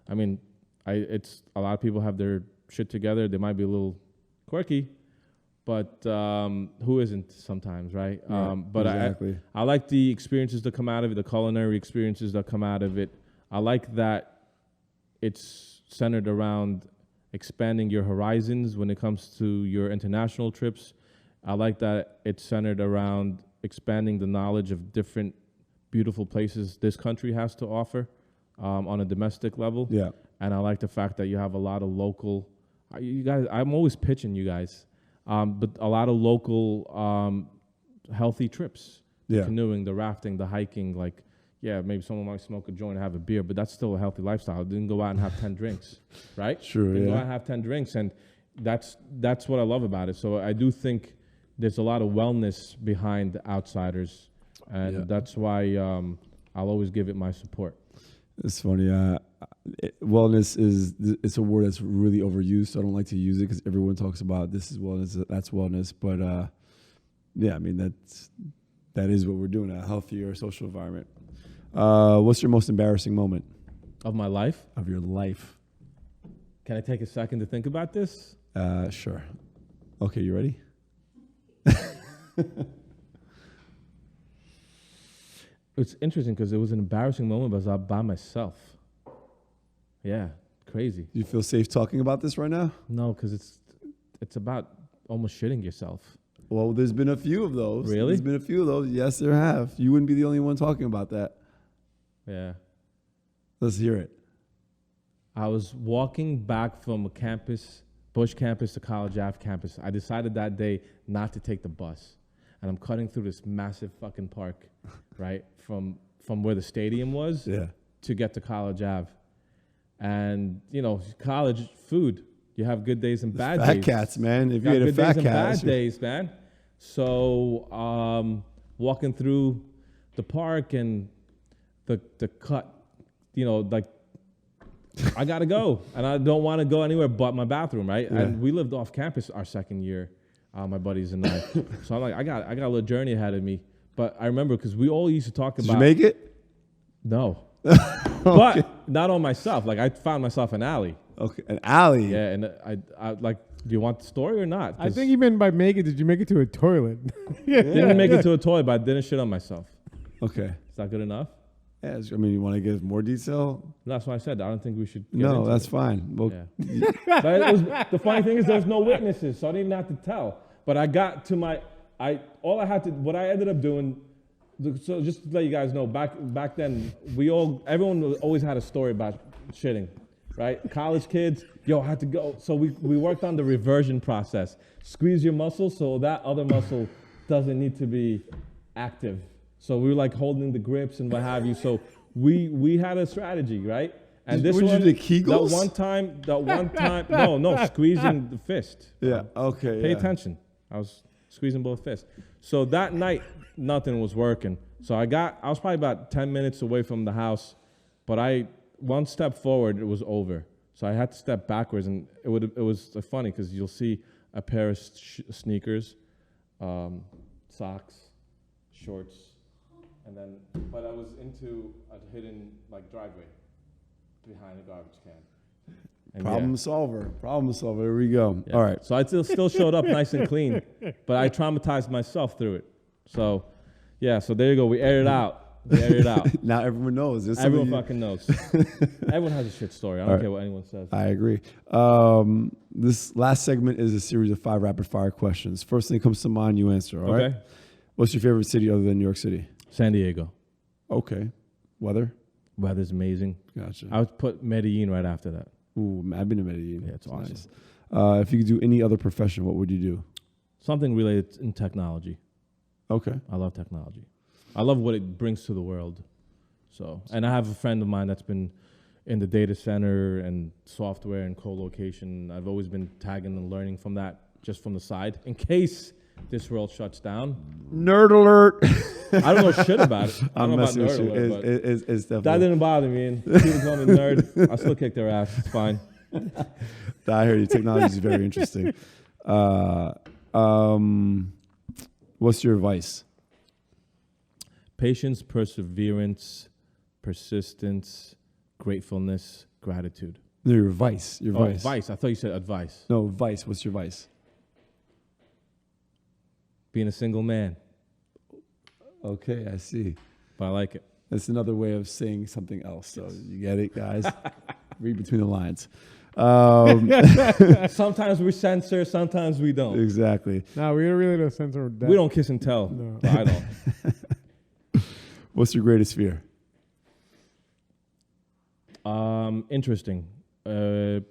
I mean, it's a lot of people have their shit together. They might be a little quirky, but who isn't sometimes, right? Yeah, but exactly. I like the experiences that come out of it, the culinary experiences that come out of it. I like that it's centered around expanding your horizons when it comes to your international trips. I like that it's centered around expanding the knowledge of different beautiful places this country has to offer on a domestic level. Yeah. And I like the fact that you have a lot of local, you guys, I'm always pitching you guys, but a lot of local healthy trips. Yeah. The canoeing, the rafting, the hiking, like, yeah, maybe someone might smoke a joint and have a beer, but that's still a healthy lifestyle. Didn't go out and have 10 drinks, right? True, Didn't yeah. go out and have 10 drinks, and that's what I love about it. So I do think there's a lot of wellness behind Outsiders, and that's why I'll always give it my support. It's funny. Wellness it's a word that's really overused, so I don't like to use it because everyone talks about this is wellness, that's wellness. But yeah, I mean that is what we're doing, a healthier social environment. What's your most embarrassing moment Of my life? of your life? Can I take a second to think about this? Sure. Okay, you ready? It's interesting because it was an embarrassing moment, but I was out by myself. Yeah, crazy. Do you feel safe talking about this right now? No, because it's about almost shitting yourself. Well, there's been a few of those. Really? There's been a few of those. Yes, there have. You wouldn't be the only one talking about that. Yeah. Let's hear it. I was walking back from a campus, Bush campus to College Ave campus. I decided that day not to take the bus. And I'm cutting through this massive fucking park, right? From where the stadium was to get to College Ave. And, you know, college food, you have good days and bad days. Fat cats, man. If you got had a good fat days and cat. bad days, man. So walking through the park and the cut, you know, like, I got to go. And I don't want to go anywhere but my bathroom, right? Yeah. And we lived off campus our second year, my buddies and I. So I'm like, I got a little journey ahead of me. But I remember because we all used to talk about. Did you make it? No. Okay. But not on myself. Like, I found myself an alley. Okay, an alley. Yeah, and I like, do you want the story or not? I think even by make it, did you make it to a toilet? Didn't make it to a toilet, but I didn't shit on myself. Okay. Is that good enough? Yeah, I mean, you want to give more detail? That's what I said. I don't think we should. Get No, into that's it. fine. Well, Yeah. But the funny thing is, there's no witnesses, so I didn't even have to tell. But I got to what I ended up doing. So just to let you guys know, back then, everyone always had a story about shitting, right? College kids, I had to go. So we worked on the reversion process. Squeeze your muscle so that other muscle doesn't need to be active. So we were like holding the grips and what have you. So we had a strategy, right? And this Would one, you do Kegels? that one time, no, squeezing the fist. yeah. Okay. Pay yeah. attention. I was squeezing both fists. So that night, nothing was working. So I was probably about 10 minutes away from the house, but one step forward, it was over. So I had to step backwards, and it was funny because you'll see a pair of sneakers, socks, shorts, but I was into a hidden like driveway behind a garbage can. And Problem solver. Here we go. Yeah. All right. So I still showed up nice and clean, but I traumatized myself through it. So, yeah. So there you go. We aired it out. Now everyone knows. Everyone fucking knows. Everyone has a shit story. I don't care what anyone says. I agree. This last segment is a series of 5 rapid fire questions. First thing that comes to mind, you answer. All right. What's your favorite city other than New York City? San Diego. Okay. Weather? Weather's amazing. Gotcha. I would put Medellin right after that. Ooh, I've been to Medellin. Yeah, it's awesome. Nice. If you could do any other profession, what would you do? Something related in technology. Okay. I love technology. I love what it brings to the world. So, and I have a friend of mine that's been in the data center and software and co-location. I've always been tagging and learning from that, just from the side, in case this world shuts down. Nerd alert. I don't know shit about it. I I'm don't know about messing with nerd you. alert, but It's definitely. that didn't bother me. And people call me nerd. I still kick their ass. It's fine. I hear you. Technology is very interesting. What's your advice? Patience, perseverance, persistence, gratefulness, gratitude. No, your vice. Your vice. Vice. I thought you said advice. No, vice. What's your vice? Being a single man. Okay, I see. But I like it. That's another way of saying something else. So you get it, guys? Read between the lines. Sometimes we censor, sometimes we don't. Exactly. No, we really don't censor that. We don't kiss and tell. No. I don't. What's your greatest fear? Interesting.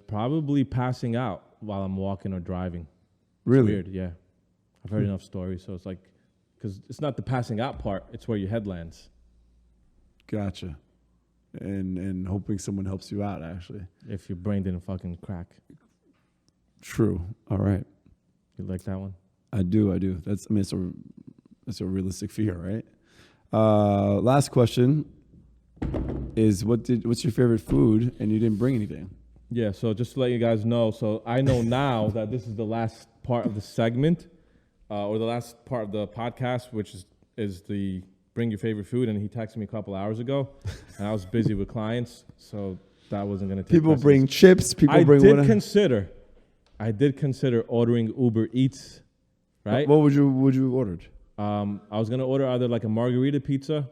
Probably passing out while I'm walking or driving. Really? It's weird, yeah. I've heard enough stories, so it's like, because it's not the passing out part, it's where your head lands. Gotcha. And hoping someone helps you out, actually. If your brain didn't fucking crack. True. All right. You like that one? I do. It's a realistic fear, right? Last question is what's your favorite food, and you didn't bring anything? Yeah, so just to let you guys know, so I know now that this is the last part of the segment, or the last part of the podcast, which is the bring your favorite food, and he texted me a couple hours ago, and I was busy with clients, so that wasn't going to take People precedence. bring chips. People bring whatever. I did consider ordering Uber Eats, right? What would you ordered? I was going to order either like a margarita pizza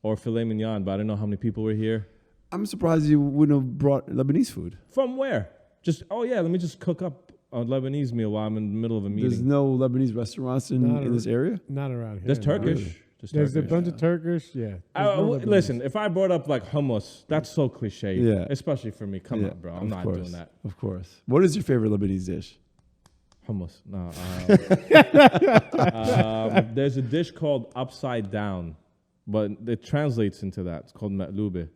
or filet mignon, but I didn't know how many people were here. I'm surprised you wouldn't have brought Lebanese food. From where? Just, let me just cook up a Lebanese meal while I'm in the middle of a meeting. There's no Lebanese restaurants in this area? Not around here. There's Turkish. Really? There's a bunch of Turkish, yeah. Listen, if I brought up like hummus, that's so cliche. Yeah. Especially for me. Come on, bro. I'm not doing that. Of course. What is your favorite Lebanese dish? Hummus. No. There's a dish called upside down, but it translates into that. It's called matlube.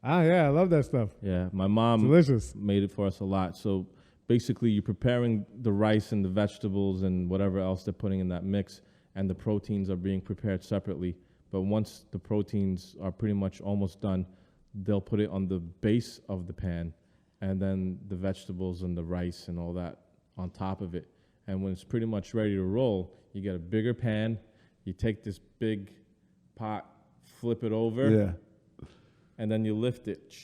Ah, yeah, I love that stuff. Yeah, my mom Delicious. made it for us a lot. So basically, you're preparing the rice and the vegetables and whatever else they're putting in that mix, and the proteins are being prepared separately. But once the proteins are pretty much almost done, they'll put it on the base of the pan, and then the vegetables and the rice and all that on top of it. And when it's pretty much ready to roll, you get a bigger pan, you take this big pot, flip it over, and then you lift it,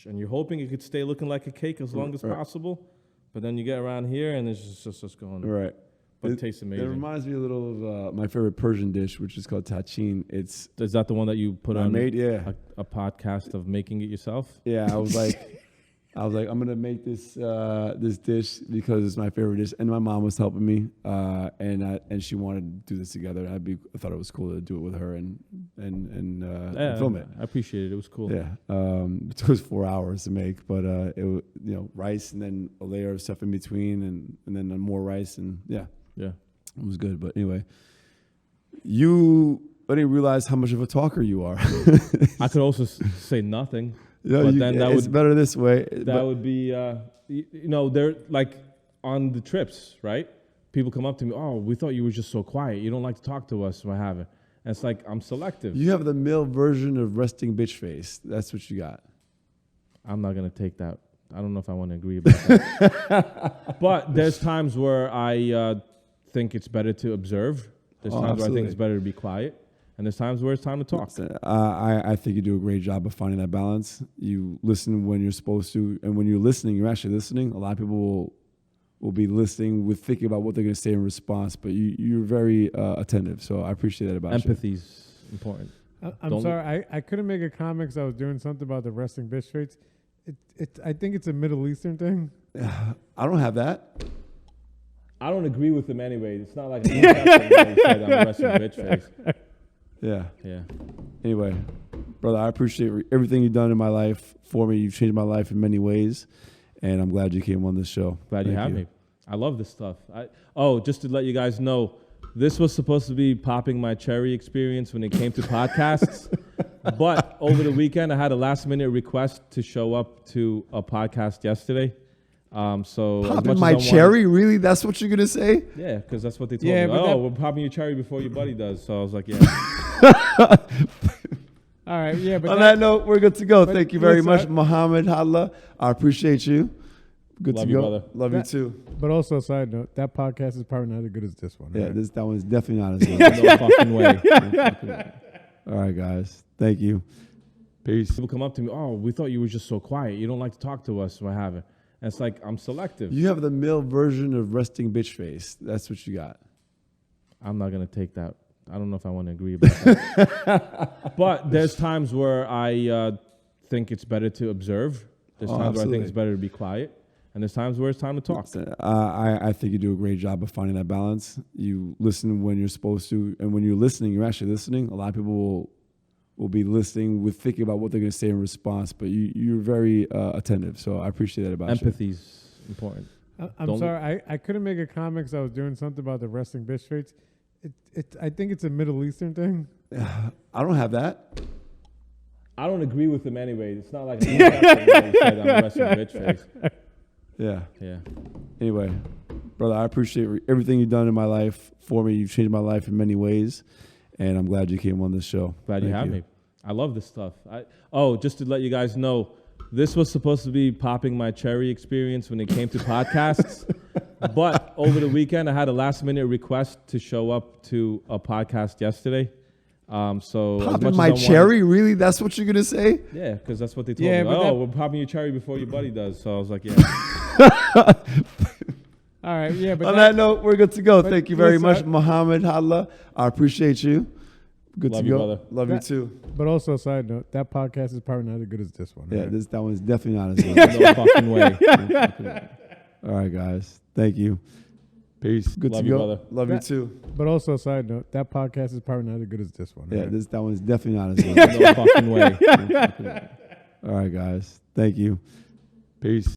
and you're hoping it could stay looking like a cake as long as possible. But then you get around here, and it's just going. Right. But it tastes amazing. It reminds me a little of my favorite Persian dish, which is called tachin. Is that the one that you put on a podcast of making it yourself? Yeah, I was like, I'm gonna make this this dish because it's my favorite dish, and my mom was helping me, and she wanted to do this together. I thought it was cool to do it with her and film it. I appreciate it. It was cool. Yeah, it took us 4 hours to make, but it rice and then a layer of stuff in between, and then more rice, and it was good. But anyway, I didn't realize how much of a talker you are. I could also say nothing. But then it's better this way. That would be, they're like on the trips, right? People come up to me, oh, we thought you were just so quiet. You don't like to talk to us. What have you? And it's like, I'm selective. You have the male version of resting bitch face. That's what you got. I'm not going to take that. I don't know if I want to agree about that. But there's times where I think it's better to observe. There's times where I think it's better to be quiet. And there's times where it's time to talk. I think you do a great job of finding that balance. You listen when you're supposed to, and when you're listening, you're actually listening. A lot of people will be listening with thinking about what they're going to say in response, but you're very attentive. So I appreciate that about you. Empathy's important. I'm sorry, I couldn't make a comment because I was doing something about the resting bitch face. I think it's a Middle Eastern thing. I don't have that. I don't agree with him anyway. It's not like I'm a resting bitch face. Yeah. Yeah. Anyway, brother, I appreciate everything you've done in my life for me. You've changed my life in many ways, and I'm glad you came on this show. Glad you have me. I love this stuff. Just to let you guys know, this was supposed to be popping my cherry experience when it came to podcasts, but over the weekend I had a last-minute request to show up to a podcast yesterday. So popping my cherry? Really? That's what you're gonna say? Yeah, because that's what they told me. We're popping your cherry before your buddy does. So I was like, yeah. All right, yeah. But on that note, we're good to go. Thank you very much, Mohammad Hadla. I appreciate you. Good Love to you, go. brother. Love you too. But also, side note, that podcast is probably not as good as this one. Yeah, right? that one's definitely not as good. No fucking way. All right, guys. Thank you. Peace. People come up to me, oh, we thought you were just so quiet. You don't like to talk to us. What have you? And it's like, I'm selective. You have the male version of resting bitch face. That's what you got. I'm not going to take that. I don't know if I want to agree about that. But there's times where I think it's better to observe. There's times where I think it's better to be quiet. And there's times where it's time to talk. I think you do a great job of finding that balance. You listen when you're supposed to, and when you're listening, you're actually listening. A lot of people will be listening with thinking about what they're going to say in response, but you're very attentive. So I appreciate that about you. Empathy's important. I'm sorry, I couldn't make a comment because I was doing something about the resting bitch face. I think it's a Middle Eastern thing. I don't have that. I don't agree with him anyway. It's not like I'm a resting bitch face. Yeah. Yeah. Anyway, brother, I appreciate everything you've done in my life for me. You've changed my life in many ways, and I'm glad you came on this show. Glad you have me. I love this stuff. Just to let you guys know, this was supposed to be popping my cherry experience when it came to podcasts, but over the weekend I had a last-minute request to show up to a podcast yesterday. Popping my cherry? Really? That's what you're gonna say? Yeah, because that's what they told me. We're popping your cherry before your buddy does. So I was like, yeah. All right, yeah. But on that note, we're good to go. Thank you very much, Mohammad Hadla. I appreciate you. Good Love to you, go. brother. Love you That- too. But also, side note, that podcast is probably not as good as this one. Yeah, right? that one's definitely not as good. No fucking way. No fucking way. All right, guys. Thank you. Peace. Good Love to you, go. brother. Love you That- too. But also, side note, that podcast is probably not as good as this one. Yeah, right? that one's definitely not as good. No fucking way. All right, guys. Thank you. Peace.